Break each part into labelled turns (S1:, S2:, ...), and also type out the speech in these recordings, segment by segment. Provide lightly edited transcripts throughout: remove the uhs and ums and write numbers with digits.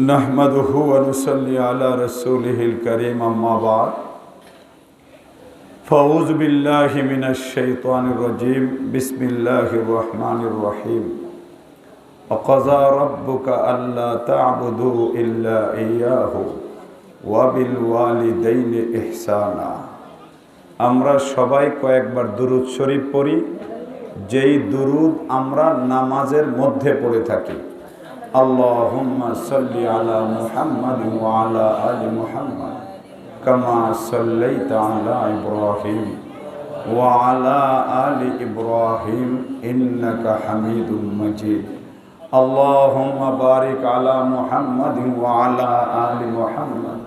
S1: नहमदुहु व नुसल्ली अला रसूलिहिल करीम अम्मा बाद फ़ऊज़ु बिल्लाहि मिनश शैतानिर रजीम बिस्मिल्लाहिर रहमानिर रहीम वक़ज़ा रब्बुका अल्ला तअबुदू इल्ला इय्याहु व बिल वालिदैनि इहसाना। আমরা সবাই কয়েকবার দুরূদ শরীফ পড়ি, যেই দুরূদ আমরা নামাজের মধ্যে পড়ে থাকি। আল্লাহুম্মা সাল্লি আলা মুহাম্মাদ ওয়া আলা আলি মুহাম্মাদ কামা সাল্লাইতা আলা ইব্রাহিম ওয়া আলা আলি ইব্রাহিম ইন্নাকা হামিদুম মাজিদ। আল্লাহুম্মা বারিক আলা মুহাম্মাদ ওয়া আলা আলি মুহাম্মাদ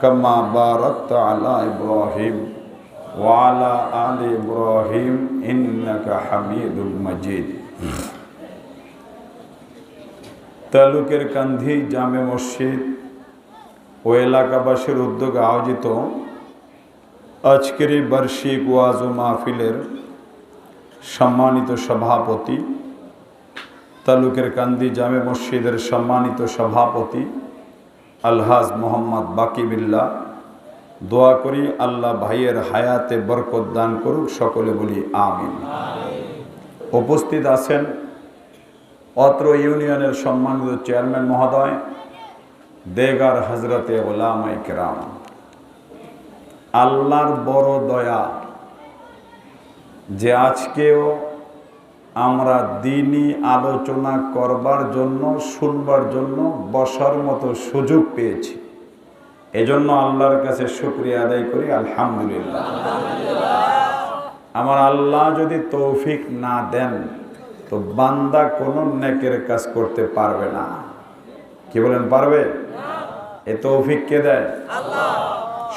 S1: কামা বারাকতা আলা ইব্রাহিম ওয়ালা আলি ইব্রাহিম ইন্নাকা হামিদুম মাজিদ। তালুকের কান্ধি জামে মসজিদ ও এলাকাবাসীর উদ্যোগে আয়োজিত আজকের এই বার্ষিক ওয়াজ ও মাহফিলের সম্মানিত সভাপতি, তালুকের কান্ধি জামে মসজিদের সম্মানিত সভাপতি আলহাজ মোহাম্মদ বাকি বিল্লাহ, দোয়া করি আল্লাহ ভাইয়ের হায়াতে বরকত দান করুক, সকলে বলি আমিন। উপস্থিত আছেন অত্র ইউনিয়নের সম্মানিত চেয়ারম্যান মহোদয়, দেগার হজরতে ওলামায়ে কেরাম। আল্লাহর বড় দয়া যে আজকেও আমরা দ্বীনি আলোচনা করবার জন্য, শুনবার জন্য বসার মতো সুযোগ পেয়েছি। এজন্য আল্লাহর কাছে শুকরিয়া আদায় করি, আলহামদুলিল্লাহ। আমার আল্লাহ যদি তৌফিক না দেন তো বান্দা কোনো নেকের কাজ করতে পারবে না। কি বলেন, পারবে? এ তৌফিক কে দেয়? আল্লাহ।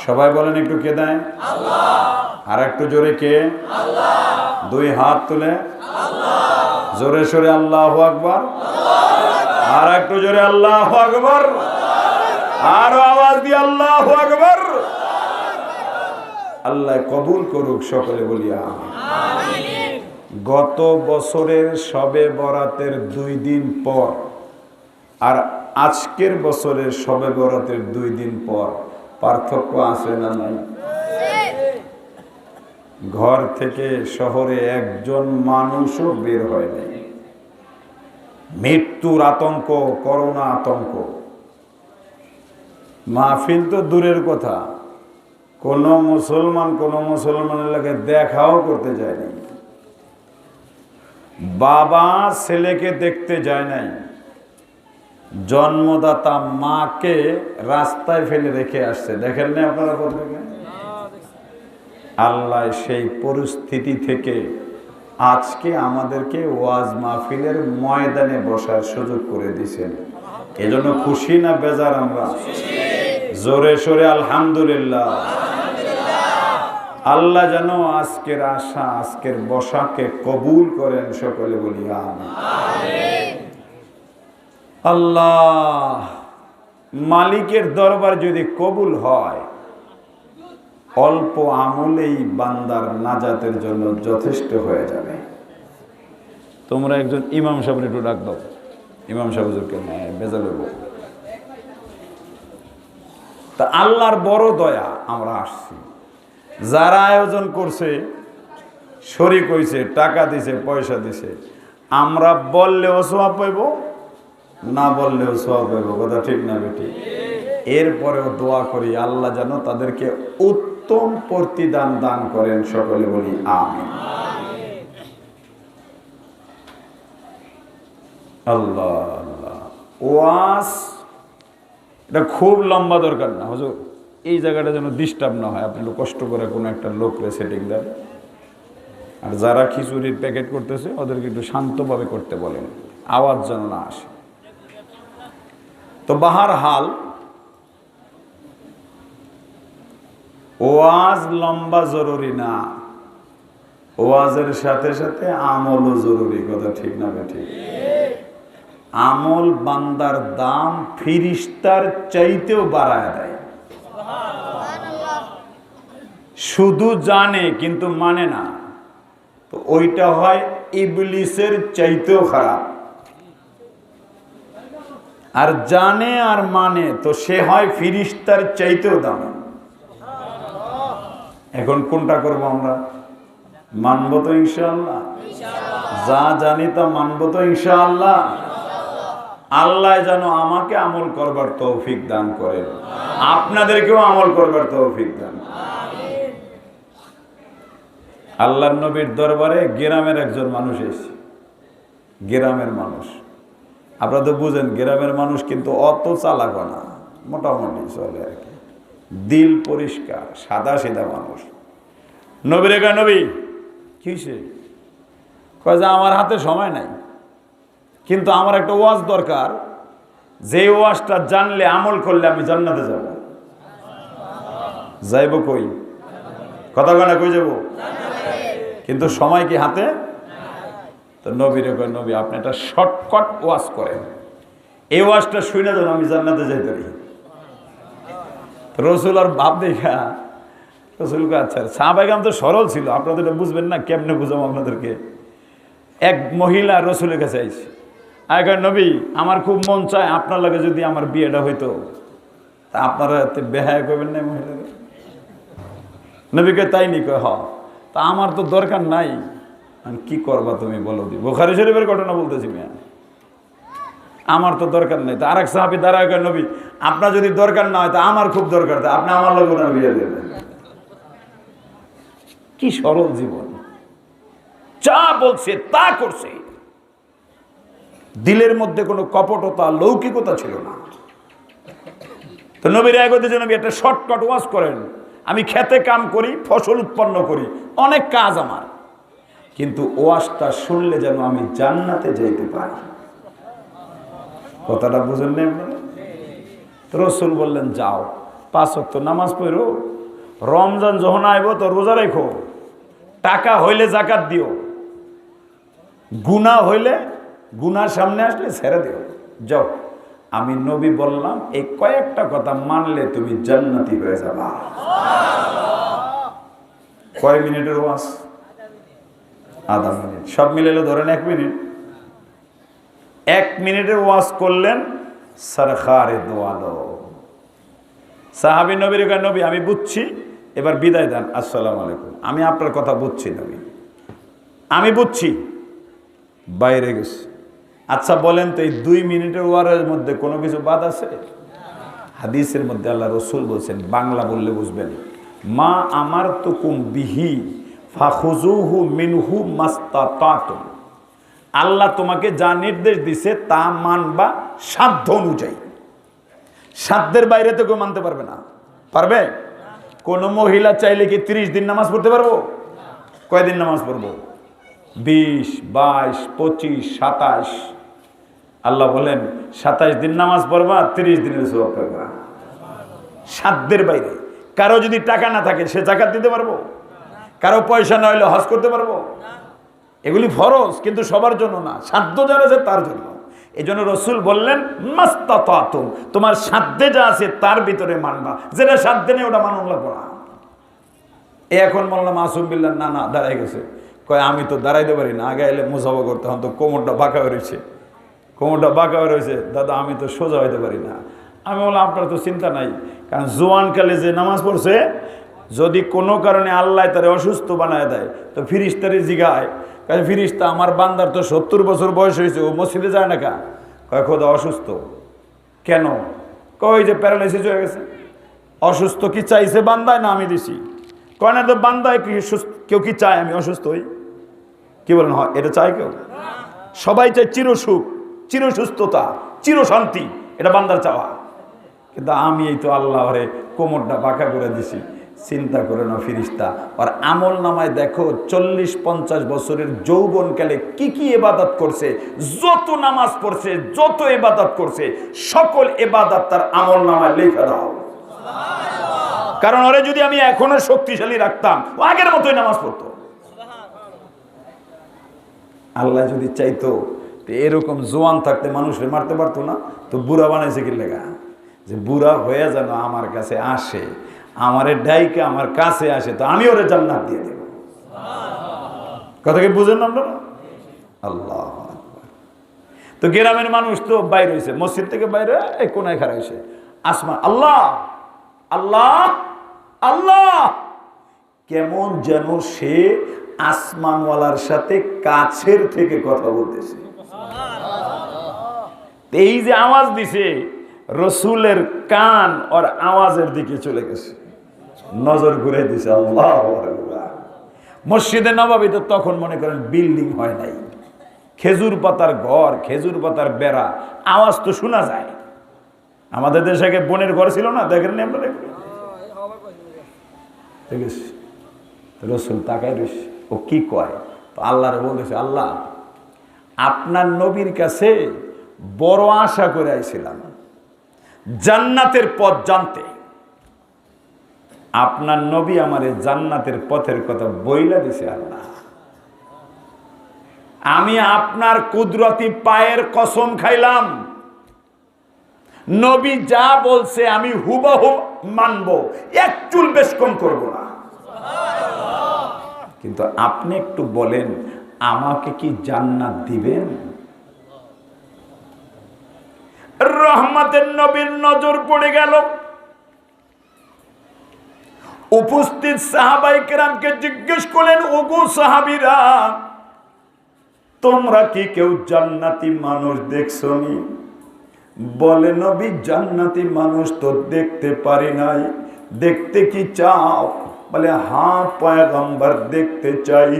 S1: সবাই বলেন একটু, কে দেয়? আল্লাহ। আর একটু জোরে, কে? আল্লাহ। দুই হাত তুলে আল্লাহ, জোরে সোরে আল্লাহু আকবার। আর একটু জোরে আল্লাহু আকবার, আরো আওয়াজ দিয়ে আল্লাহু আকবার। আল্লাহ কবুল করুক, সকলে বলি আমিন। গত বছরের শবে বরাতের 2 দিন পর আর আজকের বছরের শবে বরাতের 2 দিন পর পার্থক্য আছে না নাই? ঘর থেকে শহরে একজন মানুষও বের হয় নাই। মৃত্যুর আতঙ্ক, করোনা আতঙ্ক। মাহফিল তো দূরের কথা, কোন মুসলমানের লাগে দেখাও করতে যায় নাই। বাবা ছেলেকে দেখতে যায় নাই, জন্মদাতা মাকে রাস্তায় ফেলে রেখে আসছে। দেখেন না আপনারা পত্রিকা? আল্লাহ সেই পরিস্থিতি থেকে আজকে আমাদেরকে ওয়াজ মাহফিলের ময়দানে বসার সুযোগ করে দিয়েছেন। এজন্য খুশি না বেজার? আমরা জোরে সোরে আলহামদুলিল্লাহ। আল্লাহ যেন আজকের আশা, আজকের বসাকে কবুল করেন, সকলে বলি আমিন। আল্লাহ মালিকের দরবার যদি কবুল হয়, অল্প আমলেই বান্দার নাজাতের জন্য যথেষ্ট হয়ে যাবে। তোমরা একজন ইমাম সাহেব একটু ডাক দাও। ইমাম সাহেব বেজালে বল। তা আল্লাহর বড় দয়া, আমরা আসছি। যারা আয়োজন করছে, শরীক হইছে, টাকা দিছে, পয়সা দিছে, আমরা বললেও সওয়াব পাইব, না বললেও সওয়াব পাইব। কথা ঠিক না বেটি? এরপরেও দোয়া করি আল্লাহ যেন তাদেরকে উত্তম প্রতিদান দান করেন, সকলে বলি আমিন। আল্লাহ আল্লাহ। ওয়াজ এটা খুব লম্বা দরকার না হুজুর, এই জায়গাটা যেন ডিস্টার্ব না হয়। আপনি কষ্ট করে কোনো একটা লোকরে সেটিং দেন। আর যারা খিচুড়ির প্যাকেট করতেছে ওদেরকে একটু শান্তভাবে করতে বলেন, আওয়াজ যেন না আসে। তো বাহার হাল, ওয়াজ লম্বা জরুরি না, ওয়াজের সাথে সাথে আমলও জরুরি। কথা ঠিক না বেঠিক? আমল বান্দার দাম ফিরিস্তার চাইতেও বাড়ায় দেয়। শুধু জানে কিন্তু মানে না, তো ওইটা হয় ইবলিসের চাইতেও খারাপ। আর জানে আর মানে, তো সে হয় ফিরিস্তার চাইতেও দামি। এখন কোনটা করবো আমরা? মানবো তো ইনশাআল্লাহ, যা জানি তা মানবো তো ইনশাআল্লাহ। আল্লাহ যেন আমাকে আমল করবার তৌফিক দান করেন, আপনাদেরকেও আমল করবার তৌফিক দান। আল্লাহর নবীর দরবারে গ্রামের একজন মানুষ এসেছে, গ্রামের মানুষ। আপনারা তো বুঝেন গ্রামের মানুষ কিন্তু অত চালাক না, মোটামুটি চলে আর কি, দিল পরিষ্কার, সাদা সিধা মানুষ। নবীর একা নবী কি সে কয় যে আমার হাতে সময় নাই, কিন্তু আমার একটা ওয়াজ দরকার, যে ওয়াজটা জানলে আমল করলে আমি জান্নাতে যাব। যাইব কই? কথা কয় না, কই যাব? কিন্তু সময় কি হাতে? তো নবীর কয় নবী আপনি একটা শর্টকাট ওয়াজ করেন, এই ওয়াজটা শুনে যেন আমি জান্নাতে যাইতে পারি। রসুল আর ভাব দেখা রসুলকে, আচ্ছা সাহাবায়ে তো সরল ছিল, আপনাদের এটা বুঝবেন না, কেমনে বুঝাবো আপনাদেরকে। এক মহিলা রসুলের কাছে আইছে, আগের নবী আমার খুব মন চায় আপনার লাগে যদি আমার বিয়েটা হইতো, তা আপনারা বেহায়া করবেন না মহিলাকে? নবীকে তাই নি কয়, হ তা আমার তো দরকার নাই। কি করবা তুমি বলো? দি বুখারী শরীফের ঘটনা বলতেছি মেয়ে, আমার তো দরকার নেই। তা আরেক সাহাবী দাঁড়ায় কয় নবী আপনার যদি দরকার না হয় তা আমার খুব দরকার, তা আপনি আমার লগে না বিয়ে দেবেন। কি সরল জীবন, যা বলছে তা করছে, দিলের মধ্যে কোনো কপটতা লৌকিকতা ছিল না। তো নবীর আগে নবী একটা শর্টকাট ওয়াজ করেন, আমি খেতে কাম করি, ফসল উৎপন্ন করি, অনেক কাজ আমার, কিন্তু ওয়াজটা শুনলে যেন আমি জান্নাতে যাইতে পারি। কথাটা বুঝেন না আপনারা? তো রাসূল বললেন যাও 5 ওয়াক্ত নামাজ পড়ো, রমজান যখন আইব তো রোজা রাখো, টাকা হইলে যাকাত দিও, গুনাহ হইলে গুনার সামনে আসলে ছেড়ে দিও, যাও। আমি নবী বললাম এই কয়েকটা কথা মানলে তুমি জান্নাতি হয়ে যাবা। কয় মিনিটের ওয়াজ? আধা মিনিট, সব মিলাইলে ধরেন 1 মিনিট। 1 মিনিটের ওয়াজ করলেন সরকারে দোয়ালো। সাহাবী নবীর কয় নবী আমি বুঝছি, এবার বিদায় দেন, আসসালামু আলাইকুম। আমি আপনার কথা বুঝছি নবী, আমি বুঝছি, বাইরে গেছি। আচ্ছা বলেন তো এই 2 মিনিটের ওয়ারের মধ্যে কোনো কিছু বাদ আছে? হাদিসের মধ্যে আল্লাহ রসুল বলছেন, বাংলা বললে বুঝবেন, মা আমারতুকুম বিহি ফাখুযুহু মিনহু মাস্তাতাতুম। আল্লাহ তোমাকে যা নির্দেশ দিছে তা মানবা সাধ্য অনুযায়ী, সাধ্যের বাইরে তো কেউ মানতে পারবে না। পারবে? কোন মহিলা চাইলে কি 30 দিন নামাজ পড়তে পারবো? কয়দিন নামাজ পড়বো? 20, 22, 25, 27। আল্লাহ বলেন 27 দিন নামাজ পড়বা, 30 দিনের সওয়াব পাবা, সাধ্যের বাইরে। কারো যদি টাকা না থাকে সে যাকাত দিতে পারবো? কারো পয়সা না হইলে হজ করতে পারবো? এগুলি ফরজ, কিন্তু সবার জন্য না, সাধ্য যার আছে তার জন্য। এই জন্য রসুল বললেন মাস্তাতাতুম, তোমার সাধ্যে যা আছে তার ভিতরে মানবা, যেটা সাধ্যে নেই ওটা মানুন লাগবো না। এখন বললাম মাসুম বিল্লাহ না না দাঁড়াই গেছে, কয় আমি তো দাঁড়াইতে পারি না, আগে এলে মুসাফা করতে হন, তো কোমরটা বাঁকা হয়েছে, কোমরটা বাঁকা হয়েছে দাদা, আমি তো সোজা হইতে পারি না। আমি বললাম আপনার তো চিন্তা নাই, কারণ জোয়ানকালে যে নামাজ পড়ছে, যদি কোনো কারণে আল্লাহ তারে অসুস্থ বানায় দেয় তো ফিরিস্তারে জিগায়, কারণ ফিরিস্তা আমার বান্দার তো 70 বছর বয়স হয়েছে, ও মসজিদে যায় না কা? কয় খোদা অসুস্থ কেন? কয় যে প্যারালাইসিস হয়ে গেছে। অসুস্থ কি চাইছে বান্দায় না আমি দিছি? কয় না তো বান্দায় কি কেউ কি চায় আমি অসুস্থ হই? কি বলেন? হয় এটা চায় কেউ? সবাই চায় চিরসুখ, চিরসুস্থতা, চিরশান্তি, এটা বান্দার চাওয়া। কিন্তু আমি এই তো আল্লাহরে কোমরটা বাঁকা করে দিছি। চিন্তা করে না ফিরিস্তা আর আমল নামায় দেখো 40-50 বছরের যৌবনকালে কি কি ইবাদত করছে, যত নামাজ পড়ছে, যত ইবাদত করছে, সকল ইবাদত তার আমল নামায় লেখা দাও। কারণ ওরে যদি আমি এখনো শক্তিশালী রাখতাম, ও আগের মতোই নামাজ পড়তো। আল্লাহ যদি চাইতো এরকম জোয়ান থাকতে মানুষের মারতে পারতো না, তো বুড়া বানাইছে কি লেগা? যে বুড়া হয়ে যেন আমার কাছে আসে, আমারে ডাইকে আমার কাছে আসে, তো আমি ওরে জান্নাত দিয়ে দেব। কথা কি বুঝেন আপনারা? আল্লাহ। তো গ্রামের মানুষ তো বাইরে হয়েছে, মসজিদ থেকে বাইরে এই কোনায় খাড়া হয়েছে, আসমান আল্লাহ আল্লাহ আল্লাহ। কেমন যেন সে আসমানওয়ালার সাথে কাছের থেকে কথা বলতেছে। এই যে আওয়াজ দিছে, রসুলের কান ওর আওয়াজের দিকে চলে গেছে, নজর ঘুরে দিছে। আল্লাহ মসজিদে নববীতে তখন মনে করেন বিল্ডিং হয় নাই, খেজুর পাতার ঘর, খেজুর পাতার বেড়া, আওয়াজ তো শোনা যায়। আমাদের দেশে আগে বনের ঘর ছিল না, দেখেন নি আমরা? ঠিক আছে, রসুল তাকায় রয়েছে, ও কি কয়? তো আল্লাহরে বলতেছে, আল্লাহ আপনার নবীর কাছে বড় আশা করে আইছিলাম জান্নাতের পথ জানতে। আপনার নবী আমারে জান্নাতের পথের কথা বইলা দিছে। আল্লাহ আমি আপনার কুদরতি পায়ের কসম খাইলাম, নবী যা বলছে আমি হুবহু মানবো, এক চুল বেশ কম করবো না। কিন্তু আপনি একটু বলেন, আমাকে কি জান্নাত দিবেন? রহমতের নবীর নজর পড়ে গেল। উপস্থিত সাহাবায়ে কেরামকে জিজ্ঞেস করলেন, ওগো সাহাবীরা, তোমরা কি কেউ জান্নাতি মানুষ দেখছনি? বলে, নবী জান্নাতি মানুষ তো দেখতে পারি নাই, দেখতে কি চাও? বলে, হ্যাঁ পয়গম্বর দেখতে চাই।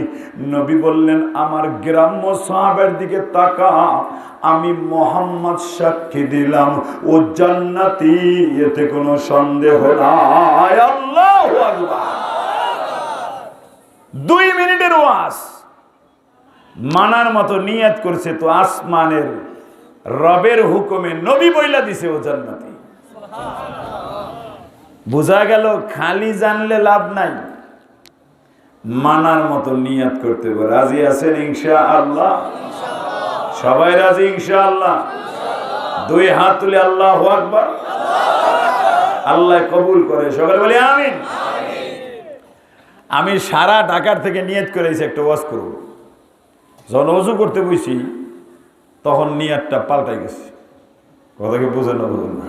S1: নবী বললেন, আমার গ্রাম্য সাহাবের দিকে তাকা, আমি মোহাম্মদ সাক্ষী দিলাম ও জান্নাতি, এতে কোনো সন্দেহ নাই। আল্লাহু আকবার। 2 মিনিটের ওয়াজ, মানার মতো নিয়ত করছে, তো আসমানের রবের হুকুমে নবী বইলা দিছে ও জান্নাতি। বোঝা গেল খালি জানলে লাভ নাই, মানার মতো নিয়ত করতে হবে। রাজি আছেন ইনশাআল্লাহ? সবাই রাজি ইনশাআল্লাহ? 2 হাত তুলে আল্লাহু আকবার। আল্লাহ কবুল করে, সবাই বলি আমিন। আমি সারা ঢাকার থেকে নিয়ত করেছি একটা ওয়াজ করব। যখন ওযু করতে বসি তখন নিয়তটা পাল্টাই গেছে। কথা কি বুঝেন না? বুঝেন না?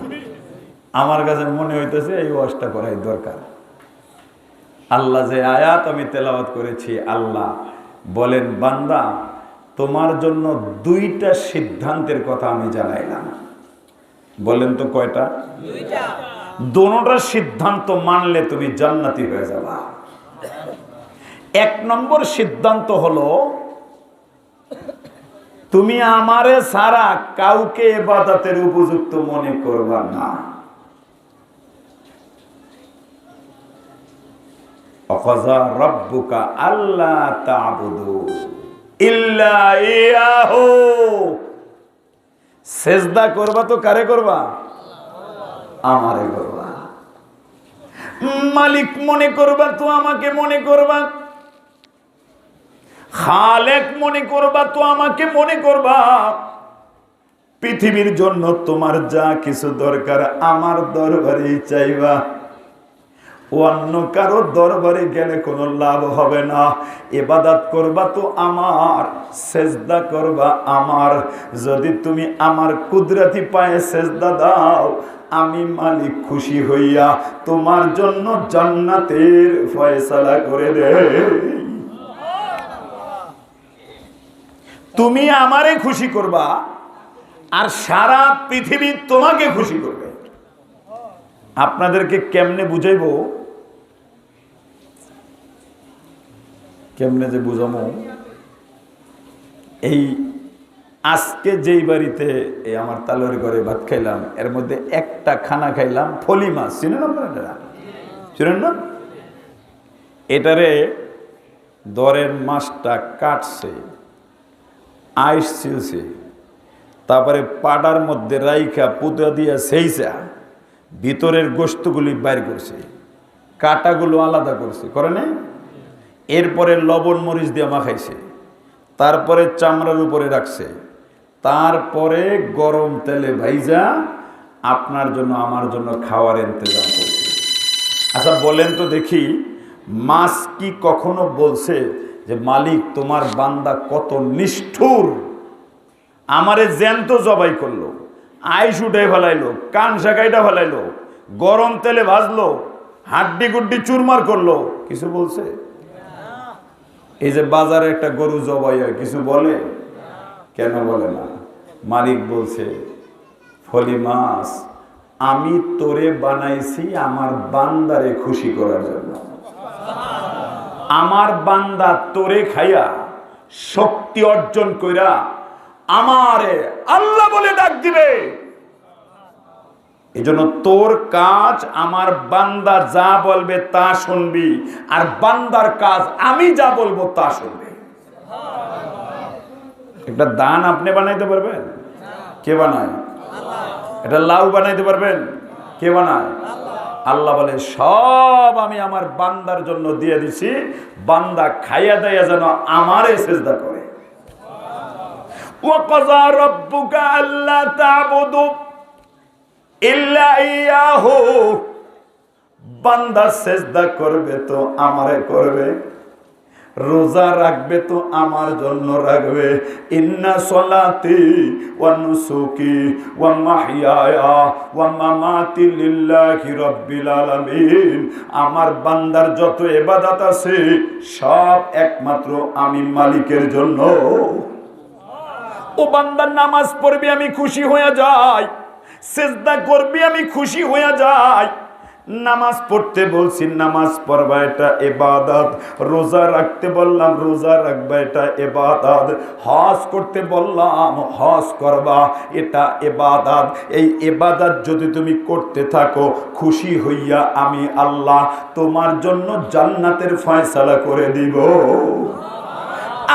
S1: আমার কাছে মনে হইতেছে এই ওয়াজটা করাই দরকার। আল্লাহ যে আয়াত আমি তেলাওয়াত করেছি, আল্লাহ বলেন, বান্দা তোমার জন্য 2টা সিদ্ধান্তের কথা আমি জানাইলাম। বলেন তো কয়টা? 2টা। দোনোটা সিদ্ধান্ত মানলে তুমি জান্নাতি হয়ে যাবা। 1 নম্বর সিদ্ধান্ত হলো, তুমি আমারে ছাড়া কাউকে ইবাদতের উপযুক্ত মনে করবা না। ওয়াকাযা রাব্বুকা আল্লা তা'বুদু ইল্লা ইয়াহু। সিজদা করবা তো কারে করবা? আমারে করবা। মালিক মনে করবা তো আমাকে মনে করবা। খালেক মনে করবা তো আমাকে মনে করবা। পৃথিবীর জন্য তোমার যা কিছু দরকার আমার দরবারেই চাইবা। অন্য কারো দরবারে গেলে কোনো লাভ হবে না। ইবাদত করবা তো আমার, সেজদা করবা আমার। যদি তুমি আমার কুদরতি পায়ে সেজদা দাও, আমি মালিক খুশি হইয়া তোমার জন্য জান্নাতের ফয়সালা করে দেই। তুমি আমারে খুশি করবা আর সারা পৃথিবী তোমাকে খুশি করবে। আপনাদেরকে কেমনে বুঝাইবো, কেমনে যে বুঝামো, এই আজকে যেই বাড়িতে এই আমার তালুয়ারি ঘরে ভাত খাইলাম, এর মধ্যে একটা খানা খাইলাম ফলি মাছ। চিনেন আপনারা? চিনেন না? এটারে দরের মাছটা কাটছে, আইস ছিলছে, তারপরে পাটার মধ্যে রাইখা পুতা দিয়া সেইছা ভিতরের গোশতগুলি বাইর করছে, কাটাগুলো আলাদা করছে, করে নাই? এরপরে লবণ মরিচ দিয়ে মাখাইছে, তারপরে চামড়ার উপরে রাখছে, তারপরে গরম তেলে ভাইজা আপনার জন্য আমার জন্য খাওয়ার ইন্তজাম করছে। আচ্ছা বলেন তো দেখি, মাছ কি কখনো বলছে যে মালিক তোমার বান্দা কত নিষ্ঠুর, আমারে জ্যান্ত জবাই করলো, আইস উঠে ফেলাইলো, কান শাকাইটা ফেলাইলো, গরম তেলে ভাজলো, হাড্ডি গুড্ডি চুরমার করলো, কিছু বলছে? এই যে বাজারে একটা গরু জবাই হয়, কিছু বলে? কেন বলে না? মালিক বলছে, ফলি মাছ, আমি তোরে বানাইছি আমার বান্দারে খুশি করার জন্য। আমার বান্দা তোরে খাইয়া শক্তি অর্জন কইরা আমারে আল্লাহ বলে ডাক দিবে। এজন্য তোর কাজ আমার বান্দা যা বলবে তা শুনবি, আর বান্দার কাজ আমি যা বলবো তা শুনবে। একটা দান আপনি বানাইতে পারবেন? কে বানায়? এটা লাউ বানাইতে পারবেন? কে বানায়? আল্লাহ বলে, সব আমি আমার বান্দার জন্য দিয়ে দিছি, বান্দা খাইয়া দেয়া যেন আমারে সিজদা করে। ওয়া ক্বাযা রাব্বুকা আল্লা তা'বুদু ইল্লা ইয়াহু, বান্দা সিজদা করবে তো আমারে করবে, রোজা রাখবে তো আমার জন্য রাখবে। ইন্না সলাতি ওয়া নুসুকি ওয়া মাহইয়ায়া ওয়া মামাতি লিল্লাহি রাব্বিল আলামিন, আমার বান্দার যত ইবাদত আছে সব একমাত্র আমি মালিকের জন্য। ও বান্দা, নামাজ পড়বি আমি খুশি হয়ে যাই, সিজদা করবি আমি খুশি হয়ে যাই। নামাজ পড়তে বলছি, নামাজ পড়বা এটা ইবাদত। রোজা রাখতে বললাম, রোজা রাখবা এটা ইবাদত। হজ করতে বললাম, হজ করবা এটা ইবাদত। এই ইবাদত যদি তুমি করতে থাকো, খুশি হইয়া আমি আল্লাহ তোমার জন্য জান্নাতের ফয়সালা করে দিব।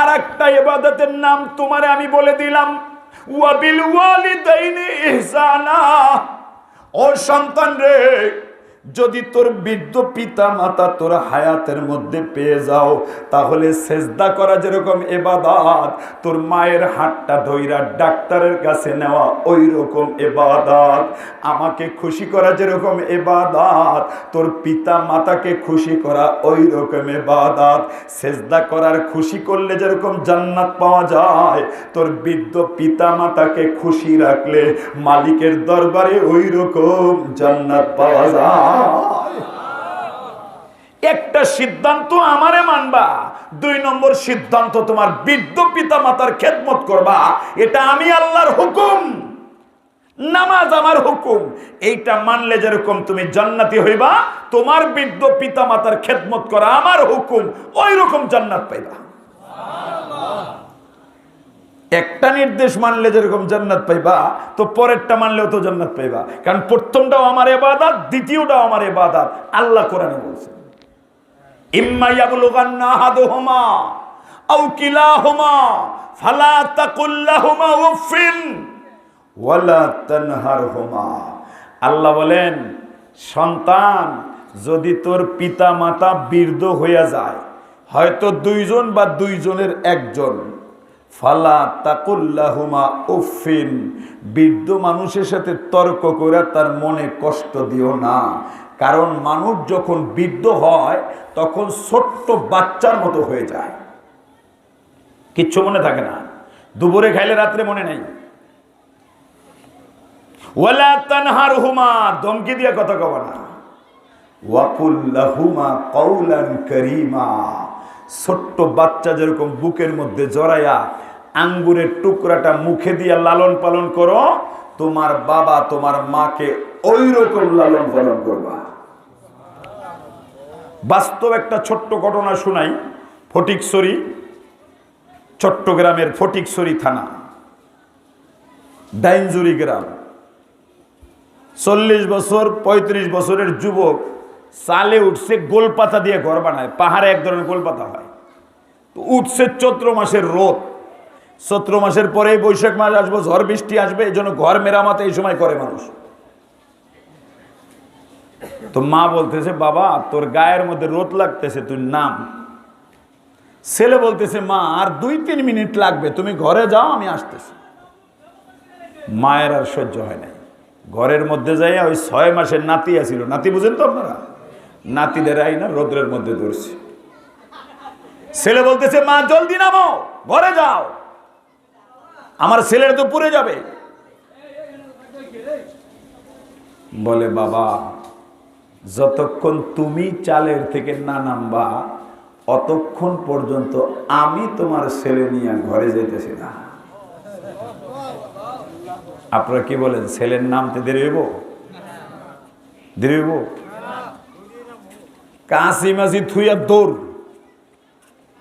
S1: আর একটা ইবাদতের নাম তোমারে আমি বলে দিলাম, ওয়া বিল ওয়ালিদাইনি ইহসানা। ও সন্তান রে, যদি তোর বৃদ্ধ পিতা মাতা তোর হায়াতের মধ্যে পেয়ে যাও, তাহলে সেজদা করা যেরকম ইবাদত, তোর মায়ের হাতটা ধইরা ডাক্তারের কাছে নেওয়া ওই রকম ইবাদত। আমাকে খুশি করা যেরকম ইবাদত, তোর পিতা মাতাকে খুশি করা ওই রকম ইবাদত। সেজদা করার খুশি করলে যেরকম জান্নাত পাওয়া যায়, তোর বৃদ্ধ পিতা মাতাকে খুশি রাখলে মালিকের দরবারে ওই রকম জান্নাত পাওয়া যায়। একটা সিদ্ধান্ত আমারে মানবা, 2 নম্বর সিদ্ধান্ত তোমার বৃদ্ধ পিতা মাতার খেদমত করবা, এটা আমি আল্লাহর হুকুম। নামাজ আমার হুকুম, এইটা মানলে যেরকম তুমি জান্নাতি হইবা, তোমার বৃদ্ধ পিতা মাতার খেদমত করা আমার হুকুম, ওই রকম জান্নাত পাইবা। একটা নির্দেশ মানলে যেরকম জান্নাত পাইবা, তো পরেরটা মানলেও তো জান্নাত পাইবা। কারণ প্রথমটাও আমার ইবাদত, দ্বিতীয়টাও আমার ইবাদত। আল্লাহ কোরআনে বলেছেন, ইম্মা ইয়াবলুগান্না আহাদুহুমা আও কিলাহুমা ফালা তাকুল লাহুমা উফিন ওয়ালা তানহারহুমা। আল্লাহ বলেন, সন্তান যদি তোর পিতা মাতা বৃদ্ধ হইয়া যায়, হয়তো 2 জন বা 2 জনের একজন, ফালা তাকুল্লাহুমা উফিন, বৃদ্ধ মানুষের সাথে তর্ক করে তার মনে কষ্ট দিও না। কারণ মানুষ যখন বৃদ্ধ হয় তখন ছোট্ট বাচ্চার মতো হয়ে যায়, কিচ্ছু মনে থাকে না। দুপুরে খাইলে রাত্রে মনে নেই। ওয়ালা তানহারহুমা, ধমকি দিয়া কথা কবা না। ওয়াকুল লাহুমা কাওলান কারীমা, ছোট্ট বাচ্চা যেরকম বুকের মধ্যে জড়াইয়া আঙ্গুরের টুকরাটা মুখে দিয়া লালন পালন করো, তোমার বাবা তোমার মাকে ওই রকম লালন পালন করবা। বাস্তব একটা ছোট্ট ঘটনা শুনাই। ফটিকছড়ি, চট্টগ্রামের ফটিকছড়ি থানা, ডাইনজুরি গ্রাম। 40 বছর 35 বছরের যুবক চালে উঠছে, গোলপাতা দিয়ে ঘর বানায়। পাহাড়ে এক ধরনের গোলপাতা হয়। উঠছে চৈত্র মাসের রোদ, চৈত্র মাসের পরেই বৈশাখ মাস আসবো, ঝড় বৃষ্টি আসবে, এই জন্য ঘর মেরামত এই সময় করে মানুষ। তো মা বলতেছে, বাবা তোর গায়ের মধ্যে রোদ লাগতেছে, তুই নাম। ছেলে বলতেছে, মা আর 2-3 মিনিট লাগবে, তুমি ঘরে যাও, আমি আসতেছি। মায়ের আর সহ্য হয় নাই, ঘরের মধ্যে যাইয়া ওই 6 মাসের নাতি আসিল, নাতি বুঝেন তো আপনারা, নাতিদের আইনা রোদ্রের মধ্যে ধরছে। ছেলে বলতেছে, মা জলদি নামো, ঘরে যাও। আমার ছেলের তো পুড়ে যাবে। বলে বাবা, যতক্ষণ তুমি চালের থেকে না নামবা অতক্ষণ পর্যন্ত আমি তোমার ছেলে নিয়ে ঘরে যেতেছি না। আপনারা কি বলেন, ছেলের নামতে দেরি হইব? দেরি হইব? কাশি মাসি থুইয়া দৌড়।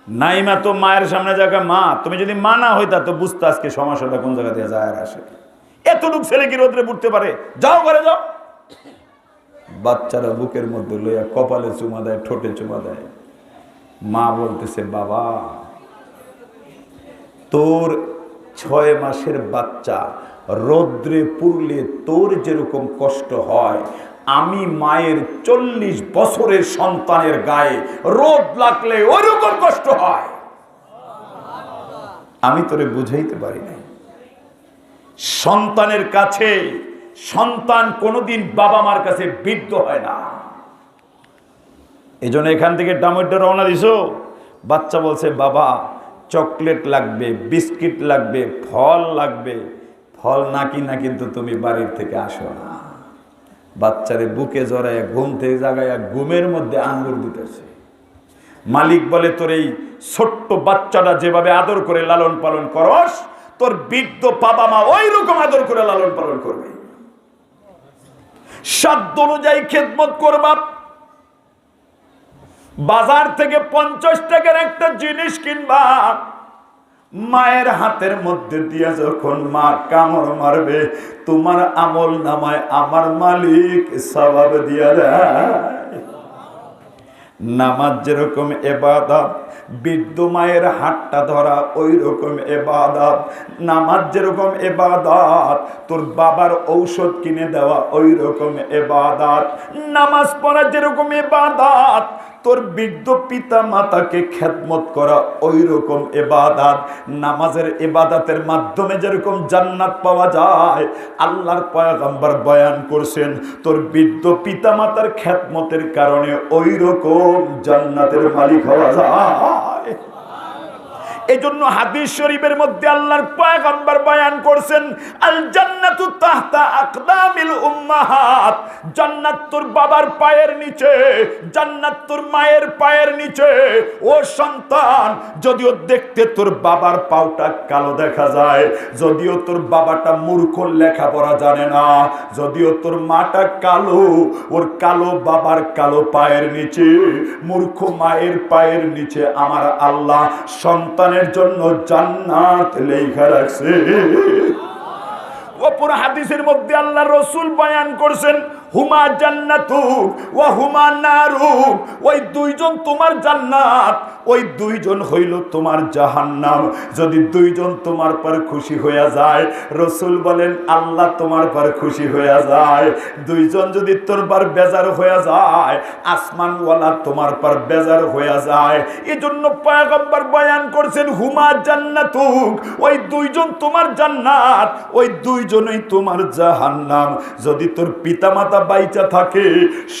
S1: নাইমা তো মায়ের সামনে জায়গা, মা তুমি যদি মা না হইতা তো বুঝতে আজকে সমস্যাটা কোন জায়গা দিয়ে যায় আর আসে। এতটুক ছেলে কি রোদ্রে পড়তে পারে? যাও ঘরে যাও। বাচ্চারা বুকের মধ্যে লইয়া কপালে চুমা দেয়, ঠোঁটে চুমা দেয়। মা বলতেছে, বাবা তোর 6 মাসের বাচ্চা রোদ্রে পুড়লে তোর যেরকম কষ্ট হয়, আমি মায়ের 40 বছরের সন্তানের গায়ে রোদ লাগলে ওইরকম কষ্ট হয়। আমি তোরে বুঝাইতে পারি না। সন্তানের কাছে সন্তান কোনোদিন বাবা মার কাছে বিদ্ধ হয় না। এই জন্য এখান থেকে ডামোড্ডা রওনা দিছো, বাচ্চা বলছে বাবা চকলেট লাগবে, বিস্কিট লাগবে, ফল লাগবে। ফল নাকি না কিন্তু তুমি বাড়ির থেকে আসো না। বাচ্চারে বুকে জড়ায় ঘুম থেকে জাগায় ঘুমের মধ্যে আঙ্গুর দিতেছে। মালিক বলে, তোর এই ছোট্ট বাচ্চাটা যেভাবে আদর করে লালন পালন করস, তোর বৃদ্ধ বাবা মা ওই রকম আদর করে লালন পালন করবে। সাধ্য অনুযায়ী খেদমত করবা। বাজার থেকে 50 টাকার একটা জিনিস কিনবা, মায়ের হাতের মধ্যে দিয়ে যখন মা কামড় মারবে, তোমার আমল নামায় আমার মালিক সওয়াব দিয়া দেয়। নামাজ যেরকম ইবাদত, বৃদ্ধ মায়ের হাতটা ধরা ওই রকম ইবাদত। নামাজ যেরকম ইবাদত, তোর বাবার ঔষধ কিনে দেওয়া ওই রকম ইবাদত। নামাজ পড়া যেরকম ইবাদত, তোর বৃদ্ধ পিতা মাতাকে খেদমত করা ওই রকম ইবাদত। নামাজের ইবাদতের মাধ্যমে যেরকম জান্নাত পাওয়া যায়, আল্লাহর পয়গম্বর বয়ান করছেন তোর বৃদ্ধ পিতা মাতার খেদমতের কারণে ওই রকম জান্নাতের মালিক হওয়া যায়। এজন্য হাদিস শরীফের মধ্যে আল্লাহর পয়গম্বর বয়ান করছেন, আল জান্নাতু তাহতা আকদামিল উম্মাহাত। জান্নাত তোর বাবার পায়ের নিচে, জান্নাত তোর মায়ের পায়ের নিচে। ও সন্তান, যদিও দেখতে তোর বাবার পাওটা কালো দেখা যায়, যদিও তোর বাবাটা মূর্খ, লেখাপড়া জানে না, যদিও তোর মাটা কালো, ওর কালো বাবার কালো পায়ের নিচে, মূর্খ মায়ের পায়ের নিচে আমার আল্লাহ সন্তানের জন্য জান্নাত লেখা রাখছে। অপর হাদিসের মধ্যে আল্লাহ রাসূল বয়ান করছেন, হুমা জান্নাতুক ওয়া হুমা নারুক। ওই দুইজন তোমার জান্নাত, ওই দুইজন হইল তোমার জাহান্নাম। যদি দুইজন তোমার পর খুশি হইয়া যায়, রাসূল বলেন আল্লাহ তোমার পর খুশি হইয়া যায়। দুইজন যদি তোর পর বেজার হইয়া যায়, আসমানওয়ালা তোমার পর বেজার হইয়া যায়। এজন্য পয়গম্বর বয়ান করছেন, হুমা জান্নাতুক, ওই দুইজন তোমার জান্নাত, ওই দুইজনই তোমার জাহান্নাম। যদি তোর পিতামাতা বাইচা থাকে,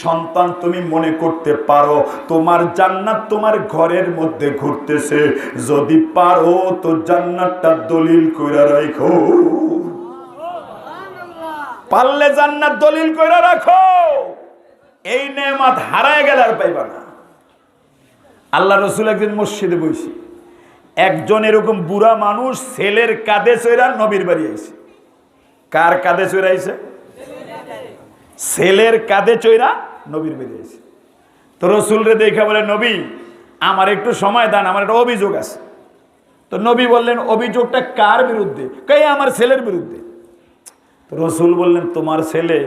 S1: সন্তান তুমি মনে করতে পারো তোমার জান্নাত তোমার ঘরের মধ্যে ঘুরতেছে, যদি পারো তো জান্নাতটা দলিল কইরা রাখো। পারলে জান্নাত দলিল কইরা রাখো, এই নেয়ামত হারায় গেলে আর পাইবা না। আল্লাহ রাসূল একদিন মসজিদে বসে, একজন এরকম বুড়া মানুষ ছেলের কাঁধে চড়া নবীর বাড়ি আইছে। কার কাঁধে চড়া আইছে? ছেলের কাঁধে চড়া নবীর বাড়ি আইছে। তো রাসূল রে দেখা বলে, নবী আমার একটু সময় দেন, আমার একটা অভিযোগ আছে। তো নবী বললেন, অভিযোগটা কার বিরুদ্ধে? কই আমার ছেলের বিরুদ্ধে। তো রাসূল বললেন, তোমার ছেলে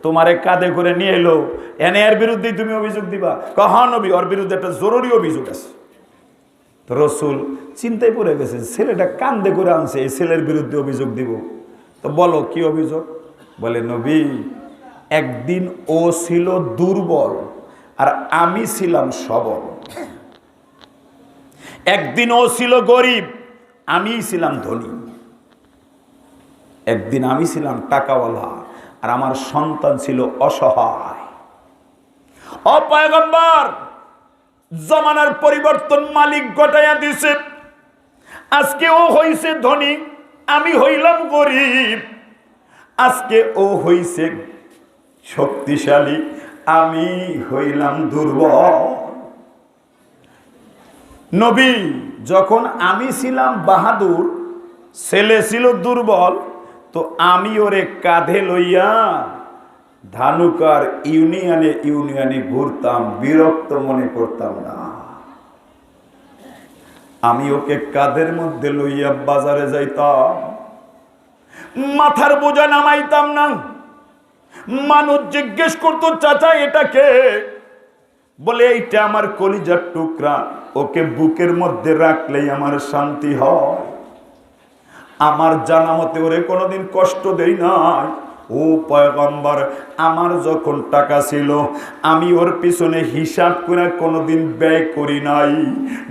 S1: তোমারে কাঁধে করে নিয়ে এলো, এনে এর বিরুদ্ধেই তুমি অভিযোগ দিবা? হ্যাঁ নবী, ওর বিরুদ্ধে একটা জরুরি অভিযোগ আছে। তো রাসূল চিন্তায় পড়ে গেছে, ছেলেটা কাঁধে করে আনছে, এই ছেলের বিরুদ্ধে অভিযোগ দিব। তো বলো কি অভিযোগ? বলে, নবী একদিন ও ছিল দুর্বল আর আমি ছিলাম সবল। একদিন ও ছিল গরিব, আমি ছিলাম ধনী। একদিন আমি ছিলাম টাকাওয়ালা আর আমার সন্তান ছিল অসহায়। ও পয়গম্বর, জামানার পরিবর্তন মালিক ঘটাইয়া দিছে। আজকে ও হইছে ধনী, আমি হইলাম গরিব, আজকে ও হইছে শক্তিশালী, আমি হইলাম দুর্বল। নবী যখন আমি ছিলাম বাহাদুর, ছেলে ছিল দুর্বল, তো আমি ওরে কাঁধে লইয়া ধানুকার ইউনিয়নে ইউনিয়নে ঘুরতাম, বিরক্ত মনে করতাম না। আমি ওকে কাঁধের মধ্যে লইয়া বাজারে যাইতাম, মাথার বোঝা নামাইতাম না। মানুষ জিজ্ঞেস করতো, চাচা এটাকে? বলে এইটা আমার কলিজার টুকরা, ওকে বুকের মধ্যে রাখলেই আমার শান্তি হয়। আমার জানা মতে ওরে কোনোদিন কষ্ট দেই নাই। ও পয়গম্বর, আমার যখন টাকা ছিল আমি ওর পিছনে হিসাব করে কোনোদিন ব্যয় করি নাই।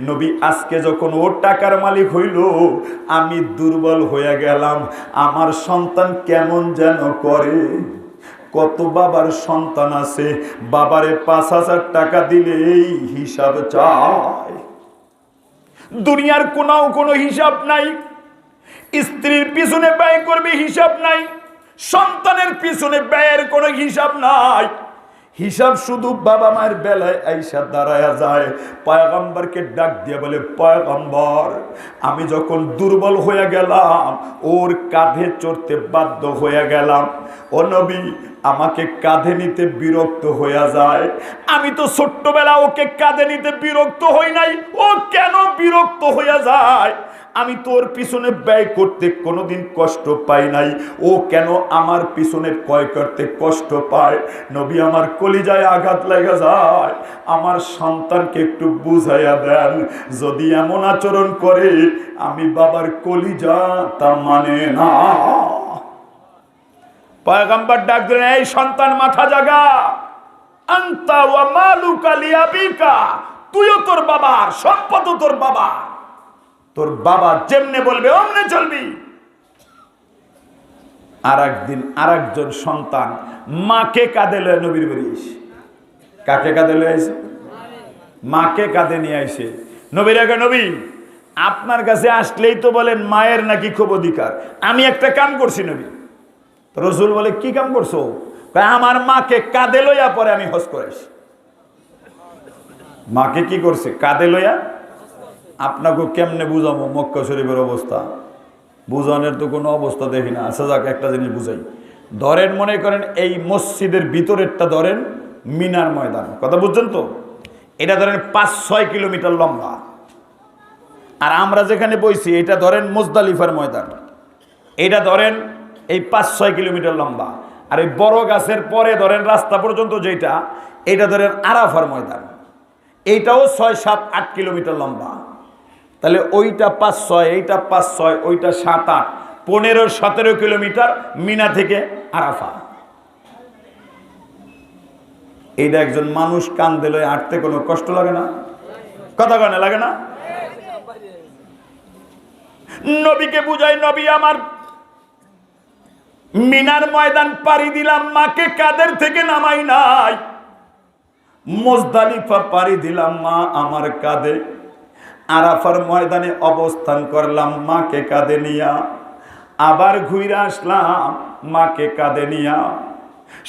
S1: নবী আজকে যখন ওর টাকার মালিক হইল, আমি দুর্বল হয়ে গেলাম। আমার সন্তান কেমন যেন করে। কত বাবার সন্তান আছে, বাবারে 5,000 টাকা দিলে এই হিসাব চায়। দুনিয়ার কোনো হিসাব নাই। স্ত্রীর পিছনে ব্যয় করবে, হিসাব নাই। সন্তানের পিছনে ব্যয়ের কোনো হিসাব নাই। হিসাব শুধু বাবা মায়ের বেলায় আইসা দাঁড়ায়া যায়। পয়গম্বরকে ডাক দিয়ে বলে, পয়গম্বর আমি যখন দুর্বল হয়ে গেলাম, ওর কাঁধে চড়তে বাধ্য হয়ে গেলাম। ও নবী, আমাকে কাঁধে নিতে বিরক্ত হয়ে যায়। আমি তো ছোট্টবেলা ওকে কাঁধে নিতে বিরক্ত হই নাই, ও কেন বিরক্ত হয়ে যায়? আমি তোর পিছনে ব্যয় করতে কোনোদিন কষ্ট পাই নাই, ও কেন আমার পিছনে ক্রয় করতে কষ্ট পায়? নবী আমার কলিজায় আঘাত লেগে যায়। আমার সন্তানকে একটু বুঝাইয়া দেন, যদি এমন আচরণ করে আমি বাবার কলিজা তা মানে না। পয়গম্বর ডাক দিলেন, এই সন্তান মাথা জাগা, আনতা ওয়া মালুকা লিআবিকা, তুইও তোর বাবার, সম্পদও তোর বাবা, তোর বাবা যেমনে বলবে অমনে চলবি। আর একদিন আর একজন সন্তান মাকে কাঁধে লয়ে নবীর বেরিয়েছ। কাকে কাঁধে লয়ে আইছে? মাকে কাঁধে নিয়ে আইছে। নবীর আগে, নবী আপনার কাছে আসলেই তো বলেন মায়ের নাকি খুব অধিকার। আমি একটা কাম করছি নবী। রসুল বলে, কি কাম করছো? আমার মাকে কাঁধে লইয়া পরে আমি হজ করাইছি। মাকে কি করছে? কাঁধে লইয়া। আপনাকে কেমনে বুঝাবো মক্কা শরীফের অবস্থা? বুঝানোর তো কোনো অবস্থা দেখি না। আচ্ছা যাক, একটা জিনিস বুঝাই। ধরেন, মনে করেন এই মসজিদের ভিতরেরটা ধরেন মিনার ময়দান, কথা বুঝছেন তো? এটা ধরেন 5-6 কিলোমিটার লম্বা। আর আমরা যেখানে বইছি এটা ধরেন মুজদালিফার ময়দান, এটা ধরেন এই 5-6 কিলোমিটার লম্বা। আর এই বড় গাছের পরে ধরেন রাস্তা পর্যন্ত যেটা, এটা ধরেন আরাফার ময়দান, এইটাও 6-7-8 কিলোমিটার লম্বা। তাহলে ওইটা 5-6, এইটা 5-6, ওইটা 7-8, 15-17 কিলোমিটার মিনা থেকে আরাফা। এইটা একজন মানুষ কাঁধে লয়ে হাঁটতে কোনো কষ্ট লাগে না? কথা কয় না, লাগে না? নবীকে বুঝাই, নবী আমার মিনার ময়দান পাড়ি দিলাম, মাকে কাদের থেকে নামাই নাই। মুজদালিফা পাড়ি দিলাম, মা আমার কাঁধে। আরাফার ময়দানে অবস্থান করলাম মাকে কাঁধে নিয়া। আবার ঘুরে আসলাম মাকে কাঁধে নিয়া।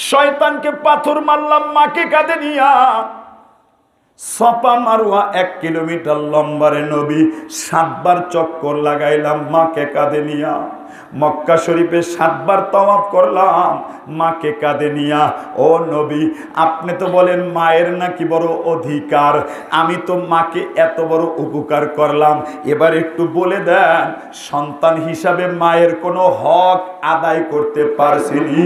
S1: শয়তানকে পাথর মারলাম মাকে কাঁধে নিয়া। সফা মারওয়া 1 কিলোমিটার লম্বারে নবী 7 বার চক্কর লাগাইলাম মাকে কাঁধে নিয়া। মক্কা শরীফে 7 বার তাওয়াফ করলাম মাকে কাঁধে নিয়া। ও নবী, আপনি তো বলেন মায়ের নাকি বড় অধিকার, আমি তো মাকে এত বড় উপকার করলাম, এবার একটু বলে দেন সন্তান হিসাবে মায়ের কোনো হক আদায় করতে পারছিনি?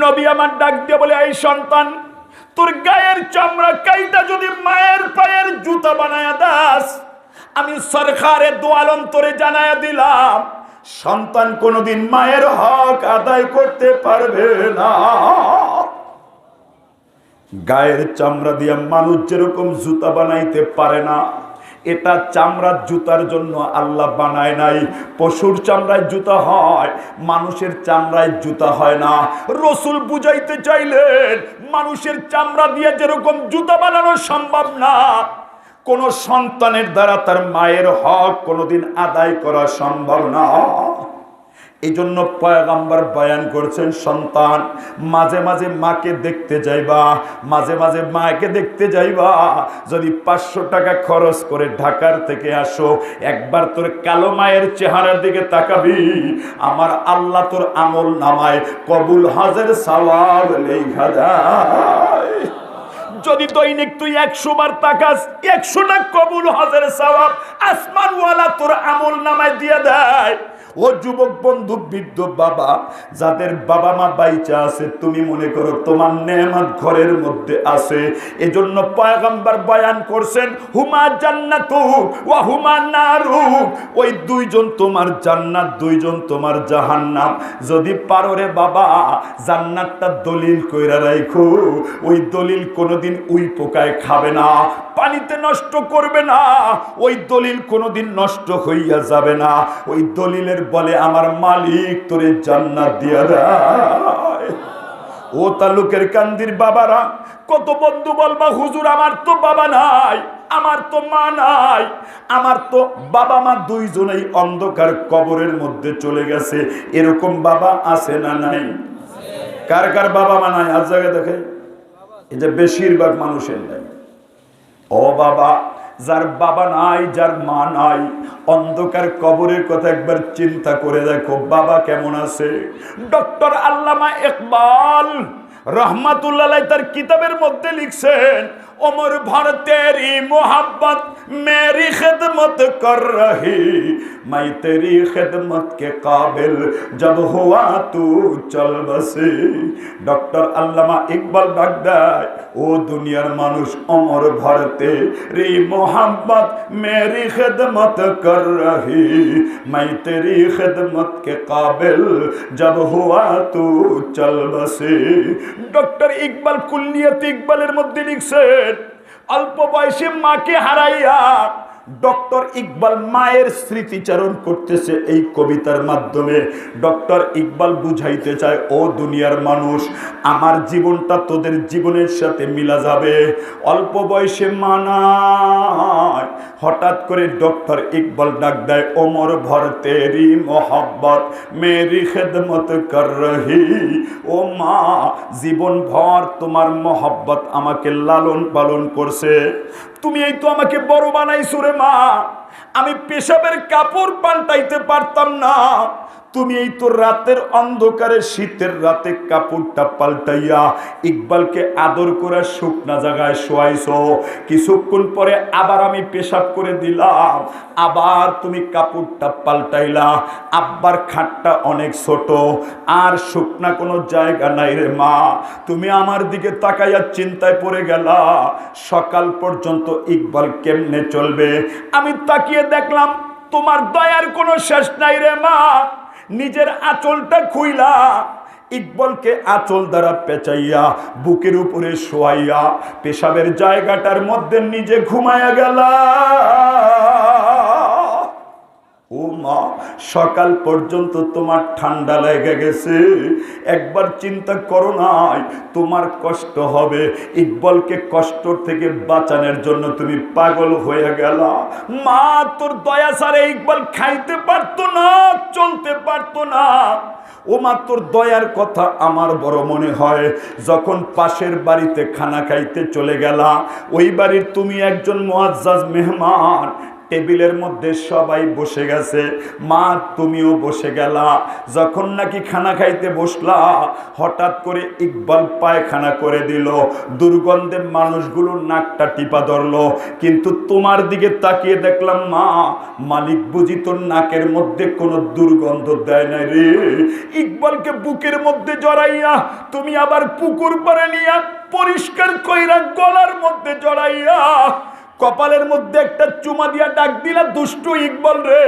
S1: নবী আমার ডাক দিয়ে বলে, এই সন্তান, তোর গায়ের চামড়া কাইটা যদি মায়ের পায়ের জুতা বানায়া দাস, আমি সরকারে দোয়ালম তোরে জানায়া দিলাম, সন্তান কোনোদিন মায়ের হক আদায় করতে পারবে না। গায়ের চামড়া দিয়ে মানুষ যেরকম জুতা বানাইতে পারে না, এটা চামড়ার জুতার জন্য আল্লাহ বানায় নাই। পশুর চামড়ায় জুতা হয়, মানুষের চামড়ায় জুতা হয় না। রসুল বুঝাইতে চাইলেন মানুষের চামড়া দিয়ে যেরকম জুতা বানানো সম্ভব না, কোন সন্তানের দ্বারা তার মায়ের হক কোনোদিন আদায় করা সম্ভব না। এই জন্য পয়গম্বর বয়ান করছেন, সন্তান মাঝে মাঝে মাকে দেখতে যাইবা, মাঝে মাঝে মাকে দেখতে যাইবা। যদি 500 টাকা খরচ করে ঢাকার থেকে আসো, একবার তোর কালো মায়ের চেহারার দিকে তাকাবি, আমার আল্লাহ তোর আমল নামায় কবুল হজের সওয়াব লেখা যায়। যদি দৈনিক তুই 100 বার তাকাস, 100টা কবুল হজের সওয়াব আসমানওয়ালা তোর আমল নামায় দিয়ে দেয়। ও যুবক বন্ধু, বৃদ্ধ বাবা, যাদের বাবা মা বাইচা আছে, তুমি মনে করো তোমার নেয়ামত ঘরের মধ্যে আছে। এজন্য পয়গম্বর বয়ান করছেন, হুমা জান্নাতু ওয়া হুমা নারু, ওই দুইজন তোমার জান্নাত, দুইজন তোমার জাহান্নাম। যদি পারো রে বাবা, জান্নাতটা দলিল কইরা রাখো, ওই দলিল কোনোদিন উই পোকায় খাবে না, পানিতে নষ্ট করবে না, ওই দলিল কোনোদিন নষ্ট হইয়া যাবে না। ওই দলিলের বলে আমার মালিক তোরে জান্নাত দিয়া দেয়। ও তালুকের কান্দির বাবারা, কত বন্ধু বলবা, হুজুর আমার তো বাবা নাই, আমার তো মা নাই, আমার তো বাবা মা দুইজনেই অন্ধকার কবরের মধ্যে চলে গেছে। এরকম বাবা আছে না নাই? কার কার বাবা মা নাই? আজ জায়গায় দেখে, এই যে বেশিরভাগ মানুষের নাই। ও বাবা, যার বাবা নাই, যার মা নাই, অন্ধকার কবরের কথা একবার চিন্তা করে দেখো, বাবা কেমন আছে। ডক্টর আল্লামা ইকবাল রহমাতুল্লাহ আলাইহি তার কিতাবের মধ্যে লিখছেন, उम्र भर तेरी मोहब्बत मेरी खिदमत कर रही, मैं तेरी खिदमत के काबिल जब हुआ तू चल बसे। डॉक्टर আল্লামা ইকবাল ডাক দেয়, ও দুনিয়ার মানুষ, उम्र भर तेरी मोहब्बत मेरी खिदमत कर रही, मैं तेरी खिदमत के काबिल जब हुआ तू चल बसे। डॉक्टर ইকবাল কুল্লিয়াত ইকবালের মধ্যে লিখছেন, অল্প বয়সে মাকে হারাইয়া ডক্টর ইকবাল মায়ের স্মৃতিচারণ করতেছে এই কবিতার মাধ্যমে। ডক্টর ইকবাল বুঝাইতে চায়, ও দুনিয়ার মানুষ, আমার জীবনটা তোদের জীবনের সাথে মিলা যাবে। অল্প বয়সে মা নাই। হঠাৎ করে ডক্টর ইকবাল ডাক দেয়, ওমর ভর তেরি মোহব্বত মেরি খেদমত কর রহি। ও মা, জীবন ভর তোমার মোহব্বত আমাকে লালন পালন করছে, তুমি এই তো আমাকে বড় বানাইছো রে মা। আমি পেশাবের কাপড় পাল্টাইতে পারতাম না, তুমি এই তো রাতের অন্ধকারে শীতের রাতে কাপড়টা পাল্টাইয়া ইকবালকে আদর করে শুকনা জায়গায় শোয়াইছো। কিছুক্ষণ পরে আবার আমি পেশাব করে দিলাম, আবার তুমি কাপড়টা পাল্টাইলা। আব্বার খাটটা অনেক ছোট, আর শুকনা কোনো জায়গা নাই রে মা। তুমি আমার দিকে তাকাইয়া চিন্তায় পড়ে গেলা, সকাল পর্যন্ত ইকবাল কেমনে চলবে। আমি তাকিয়ে দেখলাম তোমার দয়ার কোনো শেষ নাই রে মা। নিজের আঁচলটা খুইলা ইকবালকে আঁচল দ্বারা পেঁচাইয়া বুকের উপরে শোয়াইয়া পেশাবের জায়গাটার মধ্যে নিজে ঘুমাইয়া গেলা। ও মা, সকাল পর্যন্ত তোমার ঠান্ডা লেগে গেছে, একবার চিন্তা করো নাই তোমার কষ্ট হবে। ইকবালকে কষ্ট থেকে বাঁচানোর জন্য তুমি পাগল হয়ে গেলা। মা, তোর দয়া ছাড়া ইকবাল খাইতে পারতো না, চলতে পারতো না। ও মা, তোর দয়ার কথা আমার বড় মনে হয়, যখন পাশের বাড়িতে খানা খাইতে চলে গেলা, ওই বাড়ির তুমি একজন মুআজ্জাজ মেহমান, টেবিলের মধ্যে সবাই বসে গেছে, মা তুমিও বসে গেলা। যখন নাকি খানা খাইতে বসলা, হঠাৎ করে ইকবাল পায়খানা করে দিল। দুর্গন্ধে মানুষগুলো নাকটা টিপা ধরলো, কিন্তু তোমার দিকে তাকিয়ে দেখলাম মা, মালিক বুঝি তোর নাকের মধ্যে কোনো দুর্গন্ধ দেয় নাই রে। ইকবালকে বুকের মধ্যে জড়াইয়া তুমি আবার পুকুর পাড়ে নিয়া পরিষ্কার কইরা গলার মধ্যে জড়াইয়া কপালের মধ্যে একটা চুমা দিয়া ডাক দিলা, দুষ্টু ইকবাল রে,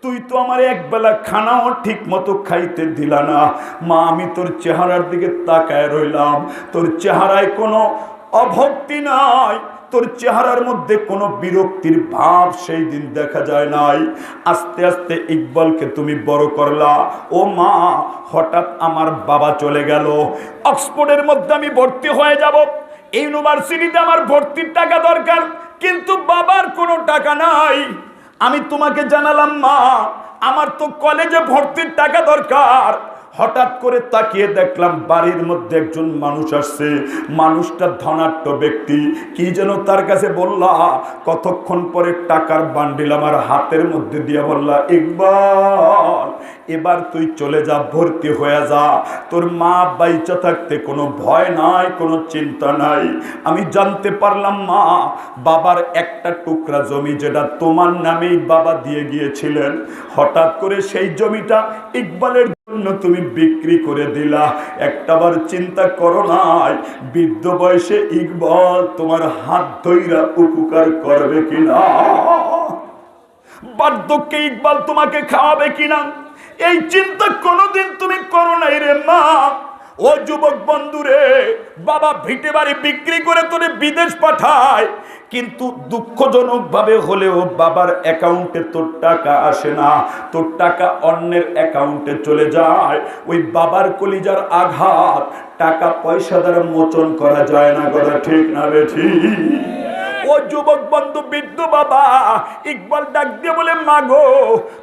S1: তুই তো আমার একবেলা খানাও ঠিক মতো খাইতে দিলা না। মা, আমি তোর চেহারার দিকে তাকায় রইলাম, তোর চেহারায় কোনো অভক্তি নাই, তোর চেহারার মধ্যে কোনো বিরক্তির ভাব সেই দিন দেখা যায় নাই। আস্তে আস্তে ইকবালকে তুমি বড় করলা। ও মা, হঠাৎ আমার বাবা চলে গেল, অক্সফোর্ডের মধ্যে আমি ভর্তি হয়ে যাব, ইউনিভার্সিটিতে আমার ভর্তির টাকা দরকার, কিন্তু বাবার কোনো টাকা নাই। আমি তোমাকে জানালাম মা, আমার তো কলেজে ভর্তির টাকা দরকার। হঠাৎ করে তাকিয়ে দেখলাম বাড়ির মধ্যে একজন মানুষ আসছে। মানুষটা ধনাঢ্য ব্যক্তি, কি যেন তার কাছে বললা। কতক্ষণ পরে টাকার বান্ডিল আমার হাতের মধ্যে দিয়ে বললা, ইকবাল এবার তুই চলে যা, ভর্তি হয়ে যা, তোর মা বাইচা থাকতে কোনো ভয় নাই, কোনো চিন্তা নাই। আমি জানতে পারলাম মা, বাবার একটা টুকরা জমি যেটা তোমার নামেই বাবা দিয়ে গিয়েছিলেন, হঠাৎ করে সেই জমিটা ইকবালের জন্য তুমি বিক্রি করে দিলা। একটাবার চিন্তা করো নাই বৃদ্ধ বয়সে ইকবাল তোমার হাত ধইরা উপকার করবে কিনা, বার্ধক্যে ইকবাল তোমাকে খাওয়াবে কিনা, এই চিন্তা কোনোদিন তুমি করো নাই রে মা। ও যুবক বন্ধুরে, বাবা ভিটে বাড়ি বিক্রি করে তোরে বিদেশ পাঠায়, কিন্তু দুঃখজনক ভাবে হলেও বাবার অ্যাকাউন্টে তোর টাকা আসে না, তোর টাকা অন্যের অ্যাকাউন্টে চলে যায়। ওই বাবার কলিজার আঘাত টাকা পয়সা দ্বারা মোচন করা যায় না, কথা ঠিক না রে ঠিক? ও যুবক বন্ধু, বৃদ্ধ বাবা ইকবাল ডাক দিয়ে বলে, মা গো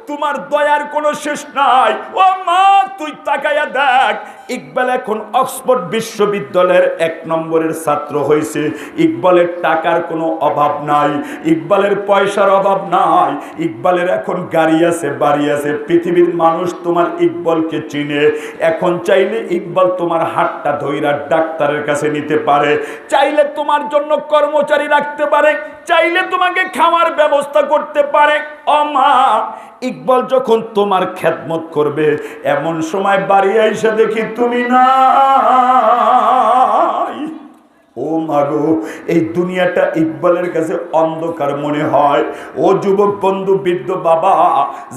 S1: তোমার দয়ার কোনো শেষ নাই। ও মা তুই তাকায়া দেখ, ইকবাল এখন অক্সফোর্ড বিশ্ববিদ্যালয়ের 1 নম্বরের ছাত্র হয়েছে। ইকবালের টাকার কোনো অভাব নাই, ইকবালের পয়সার অভাব নাই, ইকবালের এখন গাড়ি আছে, বাড়ি আছে। পৃথিবীর মানুষ তোমার ইকবালকে চিনে। এখন চাইলে ইকবাল তোমার হাতটা ধইরা ডাক্তারের কাছে নিতে পারে, চাইলে তোমার জন্য কর্মচারী রাখতে পারে, চাইলে তোমাকে খাওয়ার ব্যবস্থা করতে পারে। ও মা, ইকবাল যখন তোমার খেদমত করবে, এমন সময় বাড়ি আইসা দেখি তুমি নাই। ও মাগো, এই দুনিয়াটা ইকবালের কাছে অন্ধকার মনে হয়। ও যুবক বন্ধু, বৃদ্ধ বাবা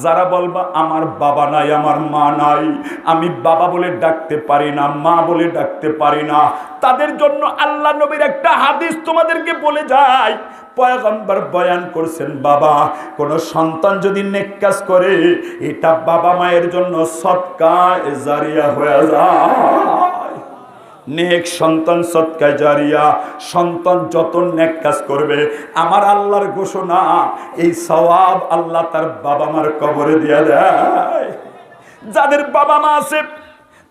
S1: যারা বলবা আমার বাবা নাই, আমার মা নাই, আমি বাবা বলে ডাকতে পারি না, মা বলে ডাকতে পারি না, তাদের জন্য আল্লাহ নবীর একটা হাদিস তোমাদেরকে বলে যায়। পয়গম্বর বয়ান করছেন, বাবা কোন সন্তান যদি নেক কাজ করে, এটা বাবা মায়ের জন্য সদকা জারিয়া হয়ে যায়। নেক সন্তান সদকা জারিয়া, সন্তান যত নেক কাজ করবে, আমার আল্লাহর ঘোষণা, এই সওয়াব আল্লাহ তার বাবা মার কবরে দিয়ে দেয়। যাদের বাবা মা আছে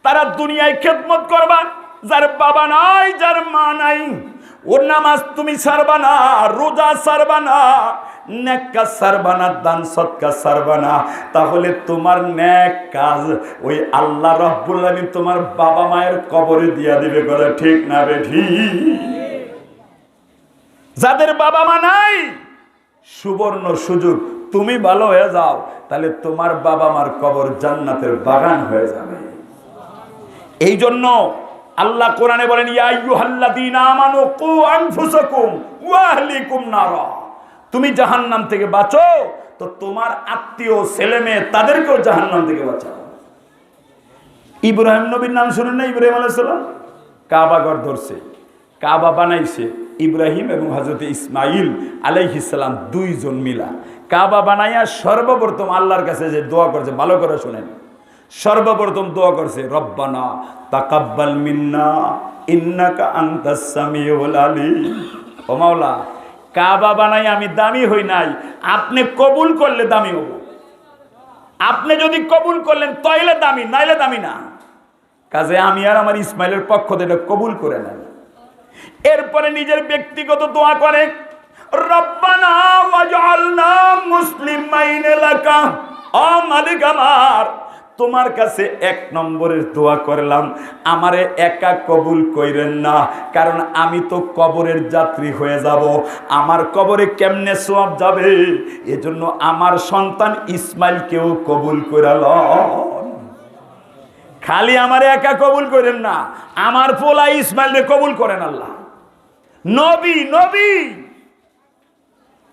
S1: তারা দুনিয়ায় খেদমত করবা, যার বাবা নাই, যার মা নাই, ওর নামাজ তুমি ছাড়বা না, রোজা ছাড়বা না, নেক কাজ ছাড়বা না, দান সদকা ছাড়বা না, তাহলে তোমার নেক কাজ ওই আল্লাহ রাব্বুল আলামিন তোমার বাবা মায়ের কবরে দিয়া দিবে, কথা ঠিক না বে ঠিক? যাদের বাবা মা নাই, সুবর্ণ সুযোগ, তুমি ভালো হয়ে যাও, তাহলে তোমার বাবা মার কবর জান্নাতের বাগান হয়ে যাবে। এই জন্য আল্লাহ কোরআনে বলেন, ইয়া আইয়ুহাল্লাযীনা আমানু কু আনফুসাকুম ওয়া আহলিকুম নারা। তুমি জাহান্নাম থেকে বাঁচো, তো তোমার আত্মীয় ছেলে মেয়ে তাদেরকেও জাহান্নাম থেকে বাঁচাও। ইব্রাহিম নবীর নাম শুনেন না? ইব্রাহিম আলাইহিস সালাম কাবা ঘর ধরছে, কাবা বানাইছে ইব্রাহিম এবং হযরত ইসমাইল আলাইহিস সালাম, দুইজন মিলা কাবা বানাইয়া সর্বপ্রথম আল্লাহর কাছে যে দোয়া করছে, ভালো করে শুনেন, সর্বপ্রথম দোয়া করছে, রব্বানা তাকাব্বাল মিন্না ইন্নাকা আনতাস সামিউল আলিম। ও মাওলা, কাবা বানাই আমি দামি হই নাই, আপনি কবুল করলে দামি হব। আপনি যদি কবুল করলেন তাইলে দামি, নাইলে দামি না। কাজে আমি আর আমার ইসমাইলের পক্ষ থেকে কবুল করে নেন। এরপরে নিজের ব্যক্তিগত দোয়া করে, রব্বানা ওয়াজআলনা মুসলিমাইন লাকা। ও মালিক আমার, তোমার কাছে 1 নম্বরের দোয়া করলাম, আমারে একা কবুল কইরেন না, কারণ আমি তো কবরের যাত্রী হয়ে যাব, আমার কবরে কেমনে সওয়াব যাবে, এজন্য আমার সন্তান ইসমাইলকেও কবুল করে লন। খালি আমারে একা কবুল করেন না, আমার পোলা ইসমাইলকে কবুল করেন আল্লাহ। নবী নবী।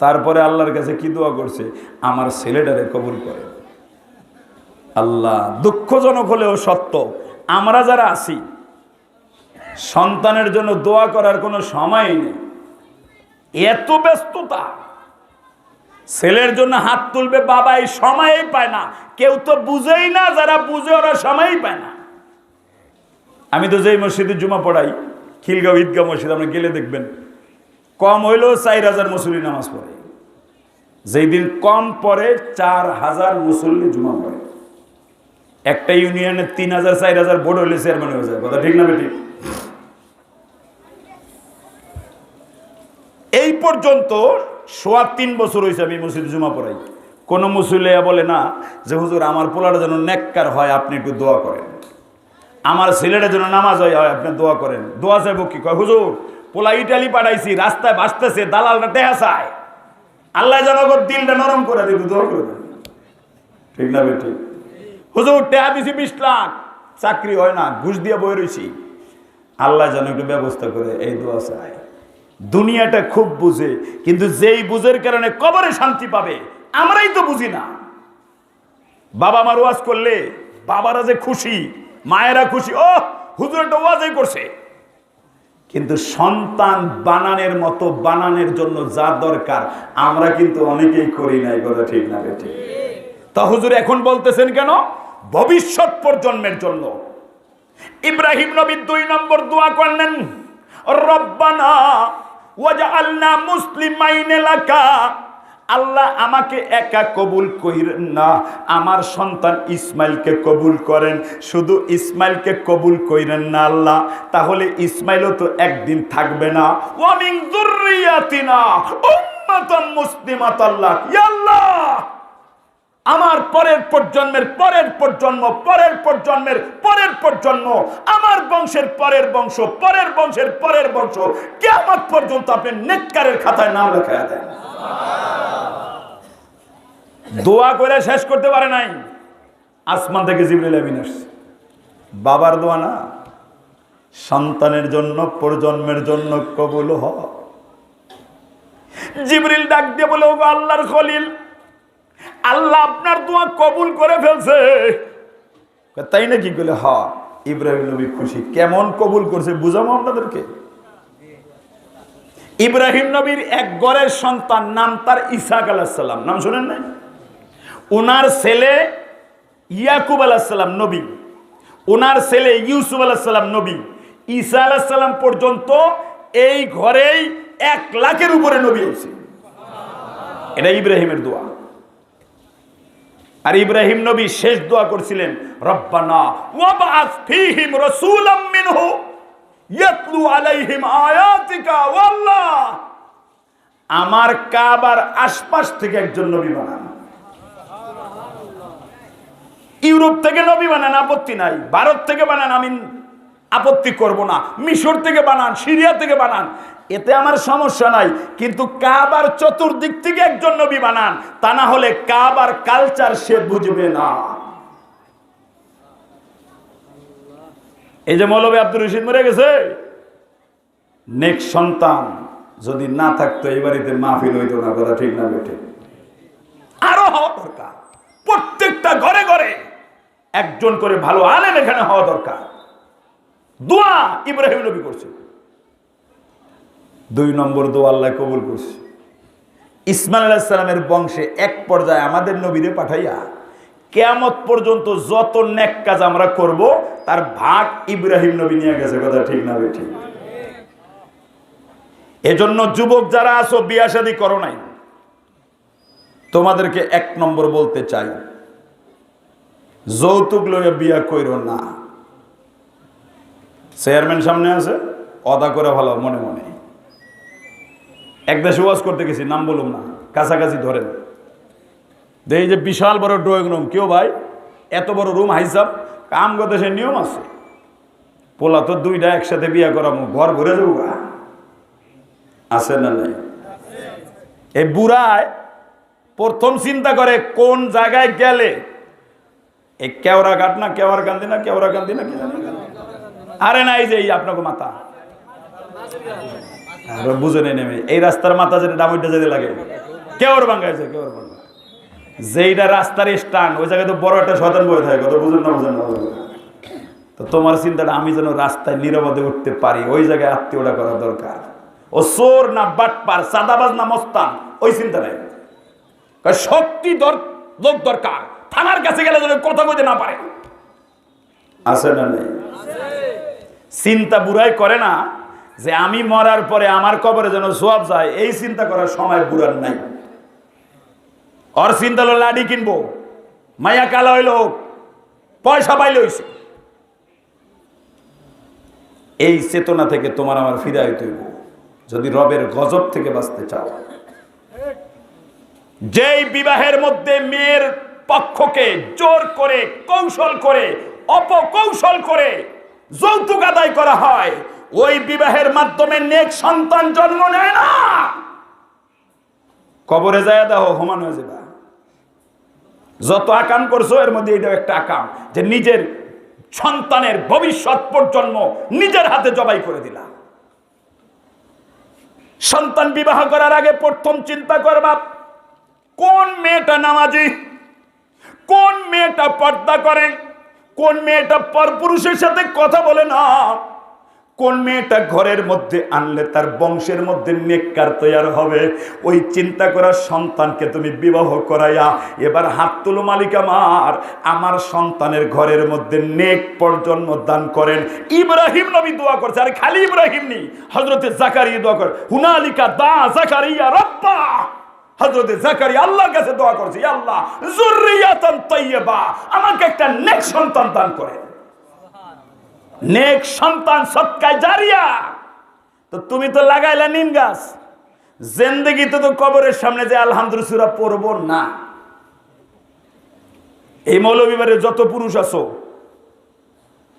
S1: তারপরে আল্লাহর কাছে কি দোয়া করছে, আমার ছেলেটারে কবুল করেন আল্লাহ। দুঃখজনক হলেও সত্য, আমরা যারা আছি সন্তানের জন্য দোয়া করার কোনো সময় নেই, এত ব্যস্ততা। ছেলের জন্য হাত তুলবে বাবাই সময়ই পায় না, কেউ তো বুঝেই না, যারা বুঝে ওরা সময়ই পায় না। আমি তো যেই মসজিদে জুমা পড়াই, খিলগাঁও ঈদগাঁও মসজিদ, আপনি গেলে দেখবেন কম হইলেও 4000 মুসল্লি নামাজ পড়ে। যেই দিন কম পড়ে 4000 মুসল্লি জুমা পড়ে। একটা ইউনিয়নে 3000 4000 ভোট হইলে চেয়ারম্যান হয়ে যায়। কথা ঠিক না বেঠিক? এই পর্যন্ত 3.25 বছর হয়েছে আমি মসজিদে জুমা পড়াই। কোন মুসল্লি বলে না যে হুজুর আমার পোলাটা যেন নেককার হয়, আপনি একটু দোয়া করেন। আমার ছেলেটা যেন নামাজ হয়, আপনি দোয়া করেন। দোয়া চাইব কি? কয় হুজুর পোলা ইটালি পাঠাইছি, রাস্তায় ভাসতেছে, দালালটা টেহা চায়, আল্লাহ যেন ওর দিলটা নরম করে দিল, দোয়া করে দেন। ঠিক না বেঠিক? হুজুর টেহা দিছি 20 লাখ, চাকরি হয় না, ঘুষ দিয়ে বই রয়েছি, আল্লাহ যেন একটু ব্যবস্থা করে, এই দোয়া চায়। দুনিয়াটা খুব বুঝে, কিন্তু যেই বুঝের কারণে কবরে শান্তি পাবে আমরাই তো বুঝি না। বাবা মার ওয়াজ করলে বাবারা যে খুশি, মায়েরা খুশি, ও হুজুর একটা ওয়াজই করছে, কিন্তু সন্তান বানানের মতো বানানোর জন্য যা দরকার আমরা কিন্তু অনেকেই করি নাই। কথা ঠিক না বেঠিক? তা হুজুর এখন বলতেছেন কেন? ভবিষ্যৎ প্রজন্মের জন্য। ইব্রাহিম নবী 2 নম্বর দোয়া করলেন, রব্বানা ওয়াজআলনা মুসলিমাইন লাকা, আল্লাহ আমাকে একা কবুল করেন না, আমার সন্তান ইসমাইলকে কবুল করেন। শুধু ইসমাইলকে কবুল করেন না আল্লাহ, তাহলে ইসমাইলও তো একদিন থাকবে না। ওয়া মিন যুররিয়াতিনা উম্মাতান মুসলিমাতান লাক, ইয়া আল্লাহ আমার পরের প্রজন্মের পরের প্রজন্ম, পরের প্রজন্মের পরের প্রজন্ম, আমার বংশের পরের বংশ, পরের বংশের পরের বংশ, কিয়ামত পর্যন্ত আপনি নেককারের খাতায় নাম লেখায়া দেন। দোয়া করে শেষ করতে পারে নাই, আসমান থেকে জিবরিল আমিন আসছে। বাবার দোয়া না, সন্তানের জন্য, প্রজন্মের জন্য কবুল হ। জিবরিল ডাক দিয়ে বলে, ওগো আল্লাহর খলিল, আল্লাহ আপনার দোয়া কবুল করে ফেলছে। তাই নাকি? বলে হ। ইব্রাহিম নবী খুশি। কেমন কবুল করছে বুঝাবো আপনাদেরকে। ইব্রাহিম নবীর এক ঘরের সন্তান, নাম তার ইসহাক আলাইহিস সালাম, নাম শুনেন নাই? ওনার ছেলে ইয়াকুব আলাইহিস সালাম নবী, ওনার ছেলে ইউসুফ আলাইহিস সালাম নবী, ঈসা আলাইহিস সালাম পর্যন্ত এই ঘরেই 1 লাখের উপরে নবী হয়েছে। এটা ইব্রাহিমের দোয়া। আর ইব্রাহিম নবী শেষ দোয়া করছিলেন, রব্বানা ওয়াবআস ফীহিম রাসূলাম মিনহু ইয়াতলু আলাইহিম আয়াতিকা, ওয়াল্লাহ আমার কাবার আশপাশ থেকে একজন নবী বানান। ইউরোপ থেকে নবী বানান, আপত্তি নাই। ভারত থেকে বানান, আমি আপত্তি করব না। মিশর থেকে বানান, সিরিয়া থেকে বানান, এতে আমার সমস্যা নাই। কিন্তু কাবার চতুর্দিক থেকে একজন নবী বানান, তা না হলে কাবার কালচার সে বুঝবে না। এই যে মৌলভী আব্দুর রশিদ মরে গেছে, নেক্সট সন্তান যদি না থাকতো এই বাড়িতে মাহফিল হইতো না। কথা ঠিক না বেঠিক? আরো হওয়া দরকার, প্রত্যেকটা ঘরে ঘরে একজন করে ভালো আলেম এখানে হওয়া দরকার। দোয়া ইব্রাহিম নবী করছে। 2 নম্বর দোয়া আল্লাহ কবুল করছে। ইসমাইল আলাইহিস সালামের বংশে এক পর্যায়ে আমাদের নবীরে পাঠাইয়া কিয়ামত পর্যন্ত যত নেক কাজ আমরা করব তার ভাগ ইব্রাহিম নবী নিয়ে গেছে। কথা ঠিক না বেঠিক? এজন্য যুবক যারা আছো, বিয়া শাদী করো নাই, তোমাদেরকে 1 নম্বর বলতে চাই, যৌতুক লইয়া বিয়া কইরো না। চেয়ারম্যান সামনে আছে, অদা করে ভালো মনে মনে। এক দেশে ওয়াজ করতে গেছি, নাম বলুম না, কাছাকাছি ধরেন, এই যে বিশাল বড় ড্রয়িং রুম, কেউ ভাই এত বড় রুম হাইসাব, আমগো দেশের নিয়ম আছে, পোলা তো 2টা একসাথে বিয়া করাবো, ঘর ভরে যাবো, আছে না নাই? এই বুড়ায় প্রথম চিন্তা করে কোন জায়গায় গেলে, এই কেওড়া ঘাট না কেওয়ার কান্দি না কেওড়া কান্দি না কি জানি, আরে না এই যে আপনাকে মাথা বুঝে নেই, এই রাস্তার মাথা যেটা ডামইটা যেতে লাগে কেওর ভাঙ্গাইছে, কেওর ভাঙ্গা যেইটা রাস্তার স্টান, ওই জায়গায় তো বড় একটা শয়তান বয়ে থাকে। কত বুঝেন না বুঝেন না? তো তোমার চিন্তাটা আমি যেন রাস্তায় নিরাপদে উঠতে পারি, ওই জায়গায় আত্মীয়টা করা দরকার। ও চোর না বাটপার, সাদাবাজ না মস্তান, ওই চিন্তা নেই। শক্তি লোক দরকার, থানার কাছে গেলে যেন কথা কইতে না পারে, আছে না নেই? চিন্তা বুড়াই করে না যে আমি মরার পরে আমার কবরে যেন সোয়াব যায়, এই চিন্তা করার সময় বুড়ার নাই। ওর চিন্তা হলো লাডি কিনবো, মায়া কালা হইল, পয়সা পাইলে হইছে। এই চেতনা থেকে তোমার আমার ফিরে হইতে হইব যদি রবের গজব থেকে বাঁচতে চাও। যেই বিবাহের মধ্যে মেয়ের পক্ষকে জোর করে, কৌশল করে, অপকৌশল করে যৌতুক আদায় করা হয়, ওই বিবাহের মাধ্যমে নেক সন্তান জন্ম নেয় না। কবরে যায় দাও, হোমান হয়ে যাবা। যত আকাম করছো এর মধ্যে এটাও একটা আকাম, যে নিজের সন্তানের ভবিষ্যৎ প্রজন্ম নিজের হাতে জবাই করে দিলা। সন্তান বিবাহ করার আগে প্রথম চিন্তা করবা, কোন মেয়েটা নামাজি, কোন মেয়েটা পর্দা করে, কোন মেয়েটা পরপুরুষের সাথে কথা বলে না, কোন মেয়েটা ঘরের মধ্যে আনলে তার বংশের মধ্যে নেককার তৈরি হবে। ওই চিন্তা করার সন্তানকে তুমি বিবাহ করাইয়া এবার হাত তুলো, মালিক আমার সন্তানের ঘরের মধ্যে নেক প্রজন্ম দান করেন। ইব্রাহিম নবী দোয়া করছে, আরে খালি ইব্রাহিম নি, হযরতে জাকারিয়া দোয়া করে, হুনালিকা দা জাকারিয়া রাব্বা। হযরতে জাকারিয়া আল্লাহর কাছে দোয়া করছে, ইয়া আল্লাহ যুররিয়াতান তাইয়্যিবা, আমাকে একটা নেক সন্তান দান করেন। নেক সন্তান সদকায়ে জারিয়া। তো তুমি তো লাগাইলা নিম গাছ, জিন্দেগিতে তো কবরের সামনে যে আলহামদুলিল্লাহ সূরা পড়বো না। এই মৌলভীবারে যত পুরুষ আছো,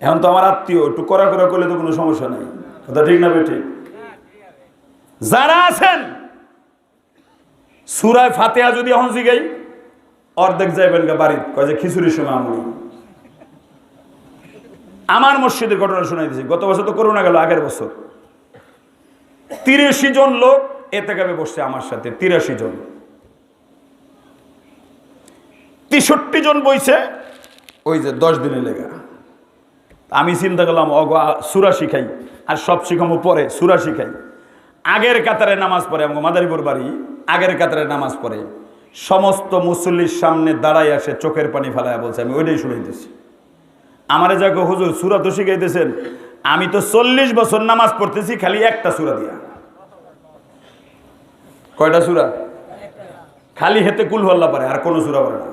S1: এখন তো আমার আত্মীয়, একটু করা করলে তো কোনো সমস্যা নাই, কথা ঠিক না বেঠিক? যারা আছেন সূরা ফাতিহা যদি এখন জিগাই, অর্ধেক যাইবেন গা বাড়ি, কয় যে খিচুড়ির সময় আমি। আমার মসজিদের ঘটনা শোনাই দিয়েছি, গত বছর তো করোনা গেল, আগের বছর 83 জন লোক এতেকাবে বসছে আমার সাথে, 83 জন, 63 জন বইছে ওই যে 10 দিনের লেগা। আমি চিন্তা করলাম সূরা শিখাই, আর সব শিখামো পরে, সূরা শিখাই। আগের কাতারে নামাজ পড়ে, আমার মাদারীপুর বাড়ি, আগের কাতারে নামাজ পড়ে সমস্ত মুসল্লির সামনে দাঁড়াই আসে, চোখের পানি ফেলায় বলছে, আমি ওইটাই শুনাইতেছি। আমারে যাকে হুজুর সূরা তো শিখাইতেছেন, আমি তো 40 বছর নামাজ পড়তেছি খালি একটা সূরা দিয়া। কয়টা সূরা? খালি হেতে কুল হুয়াল্লাহ পারে, আর কোনো সূরা পারে না।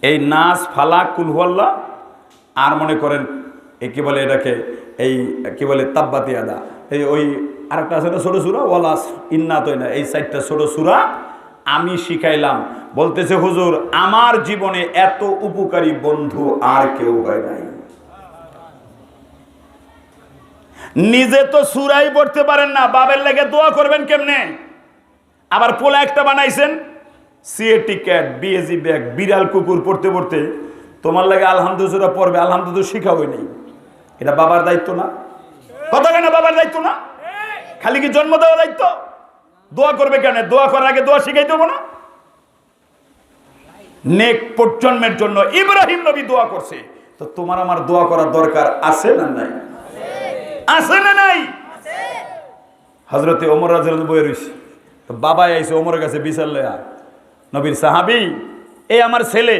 S1: এই নাস, ফালাক, কুল হুয়াল্লাহ, আর মনে করেন এই কি বলে এটাকে, এই কি বলে তাব্বাত ইয়াদা, এই ওই আরেকটা আছে না ছোট সূরা, ওয়ালাস, ইন্না তৈনা, এই 4টা ছোট সূরা আমি শিখাইলাম। বলতেছে হুজুর আমার জীবনে এত উপকারী বন্ধু আর কেউ হয় নাই। নিজে তো সূরাই পড়তে পারেন না, বাবের লেগে দোয়া করবেন কেমনে? আবার পোলা একটা বানাইছেন, সিএটি ক্যাট, বিএজি ব্যাগ, বিড়াল কুকুর পড়তে পড়তে তোমার লাগে আলহামদুলিল্লাহ পড়বে, আলহামদুলিল্লাহ শিখাবই নেই। এটা বাবার দায়িত্ব না? কথা কেন বাবার দায়িত্ব না? খালি কি জন্ম দেওয়ার দায়িত্ব? দোয়া করবে কেন? দোয়া করার আগে দোয়া শিখাই দেবো না? নেক প্রজন্মের জন্য ইব্রাহিম নবী দোয়া করছে, তো তোমার আমার দোয়া করার দরকার আছে না নাই? আছে না নাই? হযরতে ওমর রাদিয়াল্লাহু বয়ে রইছে, তো বাবা আইছে ওমরের কাছে বিচার লয়া, নবীর সাহাবী, এই আমার ছেলে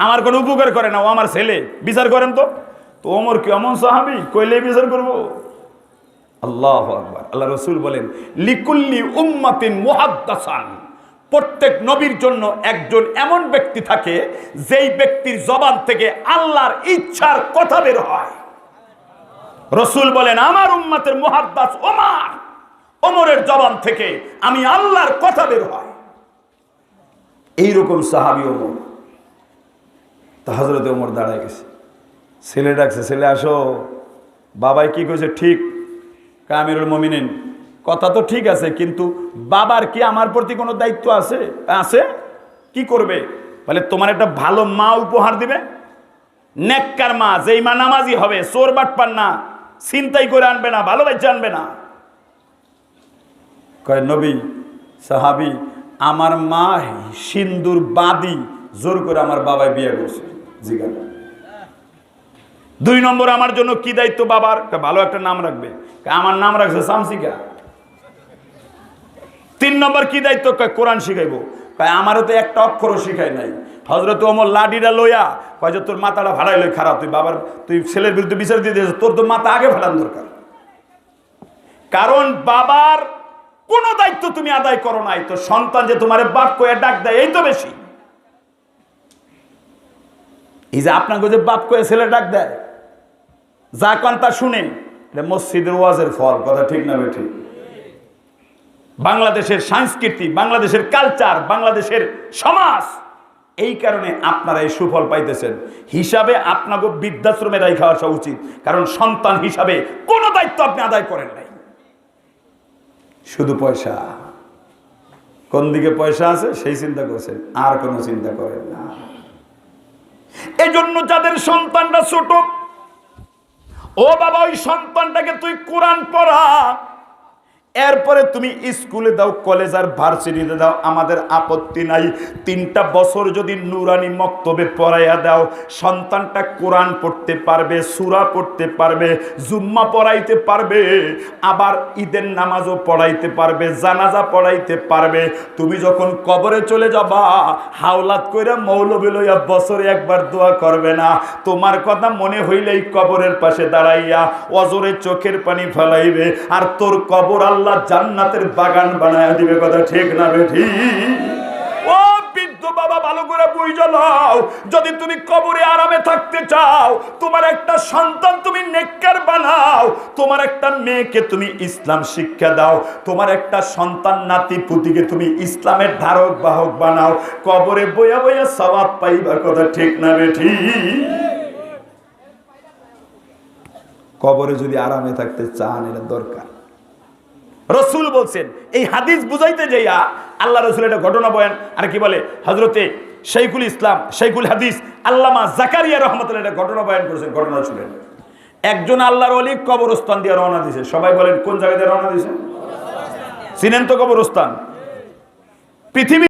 S1: আমার কোনো উপকার করে না, ও আমার ছেলে, বিচার করেন তো। তো ওমর কি এমন সাহাবী, কইলে বিচার করব? আল্লাহু আকবার। আল্লাহ রাসূল বলেন, লিকুল্লি উম্মাতিন মুহাদ্দাসান, প্রত্যেক নবীর জন্য একজন এমন ব্যক্তি থাকে যেই ব্যক্তির জবান থেকে আল্লাহর ইচ্ছার কথা বের হয়। রাসূল বলেন, আমার উম্মতের মুহাদ্দাস ওমর, ওমরের জবান থেকে আমি আল্লাহর কথা বের হয়। এইরকম সাহাবী ওমর। তো হযরতে ওমর দাঁড়ায় গেছে, ছেলে ডাকছে, ছেলে আসো। বাবাই কি কইছে? ঠিক, আমিরুল মুমিনিন, কথা তো ঠিক আছে, কিন্তু বাবার কি আমার প্রতি কোনো দায়িত্ব আছে? আছে। কি করবে? বলে তোমার একটা ভালো মা উপহার দিবে, নেককার মা, যেই মা নামাজি হবে, চোর বাটপার না, ছিনতাই করে আনবে না, ভালো বাচ্চা আনবে না। কয় নবী, সাহাবী, আমার মা সিন্দুর বাদী, জোর করে আমার বাবাই বিয়ে করছে। জিজ্ঞাসা 2 নম্বর, আমার জন্য কি দায়িত্ব বাবার? ভালো একটা নাম রাখবে, আমার নাম রাখছে শামসিকা। 3 নম্বর কি দায়িত্ব? কোরআন শিখাইবো। আমারও তো একটা অক্ষরও শিখাই নাই। হযরত ওমর লাঠিটা লইয়া কয় যে তোর মাথাটা ভাড়াইলে খারাপ, তুই ছেলের বিরুদ্ধে বিচার দিয়ে দিয়েছিস, তোর তো মাথা আগে ভাড়ান দরকার। কারণ বাবার কোনো দায়িত্ব তুমি আদায় করো নাই, তো সন্তান যে তোমার বাপ কয়ে ডাক দেয় এই তো বেশি। এই যে আপনাকে যে বাপ কয়ে ছেলে ডাক দেয়, যা কান তা শুনে, এটা মসজিদের ওয়াজের ফল। কথা ঠিক না বেঠিক? বাংলাদেশের সংস্কৃতি, বাংলাদেশের কালচার, বাংলাদেশের সমাজ, এই কারণে আপনারা এই সুফল পাইতেছেন। হিসাবে আপনাকে বৃদ্ধাশ্রমে রাখা আসা উচিত, কারণ সন্তান হিসাবে কোনো দায়িত্ব আপনি আদায় করেন নাই। শুধু পয়সা, কোন দিকে পয়সা আছে সেই চিন্তা করছেন, আর কোনো চিন্তা করেন না। এই জন্য যাদের সন্তানরা ছোট, ও বাবা ওই সন্তানটাকে তুই কোরআন পড়া, এরপরে তুমি স্কুলে দাও, কলেজ আর ভার্সিটিতে দাও, আমাদের আপত্তি নাই। 3টা বছর যদি নুরানি মক্তবে পড়াইয়া দাও, সন্তানটা কোরআন পড়তে পারবে, সূরা পড়তে পারবে, জুম্মা পড়াইতে পারবে, আবার ঈদের নামাজও পড়াইতে পারবে, জানাজা পড়াইতে পারবে। তুমি যখন কবরে চলে যাবা, হাওলাত কইরা মৌলবি লইয়া বছরে একবার দোয়া করবে না। তোমার কথা মনে হইলেই কবরের পাশে দাঁড়াইয়া অজরে চোখের পানি ফেলাইবে, আর তোর কবর আল্লাহ জান্নাতের বাগান বানায় দিবে। কথা ঠিক না বেঠি? ও বৃদ্ধ বাবা, ভালো করে বুঝে নাও, যদি তুমি কবরে আরামে থাকতে চাও, তোমার একটা সন্তান তুমি নেককার বানাও, তোমার একটা মেয়েকে তুমি ইসলাম শিক্ষা দাও, তোমার একটা সন্তান নাতি পুতিকে তুমি ইসলামের ধারক বাহক বানাও, কবরে বইয়া বইয়া সওয়াব পাইবা। কথা ঠিক না বেঠি? কবরে যদি আরামে থাকতে চান, এটা দরকার। রসুল বলছেন, এই হাদিস বুঝাইতে যাইয়া আল্লাহ রসুল একটা ঘটনা বয়ান, আর কি বলে হযরতে শাইখুল ইসলাম, শাইখুল হাদিস আল্লামা জাকারিয়া রহমাতুল্লাহ একটা ঘটনা বয়ান করেছেন। ঘটনা শুনেন। একজন আল্লাহর ওলি কবরস্থান দিয়ে রওনা দিয়েছে। সবাই বলেন কোন জায়গা দিয়ে রওনা দিয়েছে? চিনেন তো কবরস্থান? পৃথিবী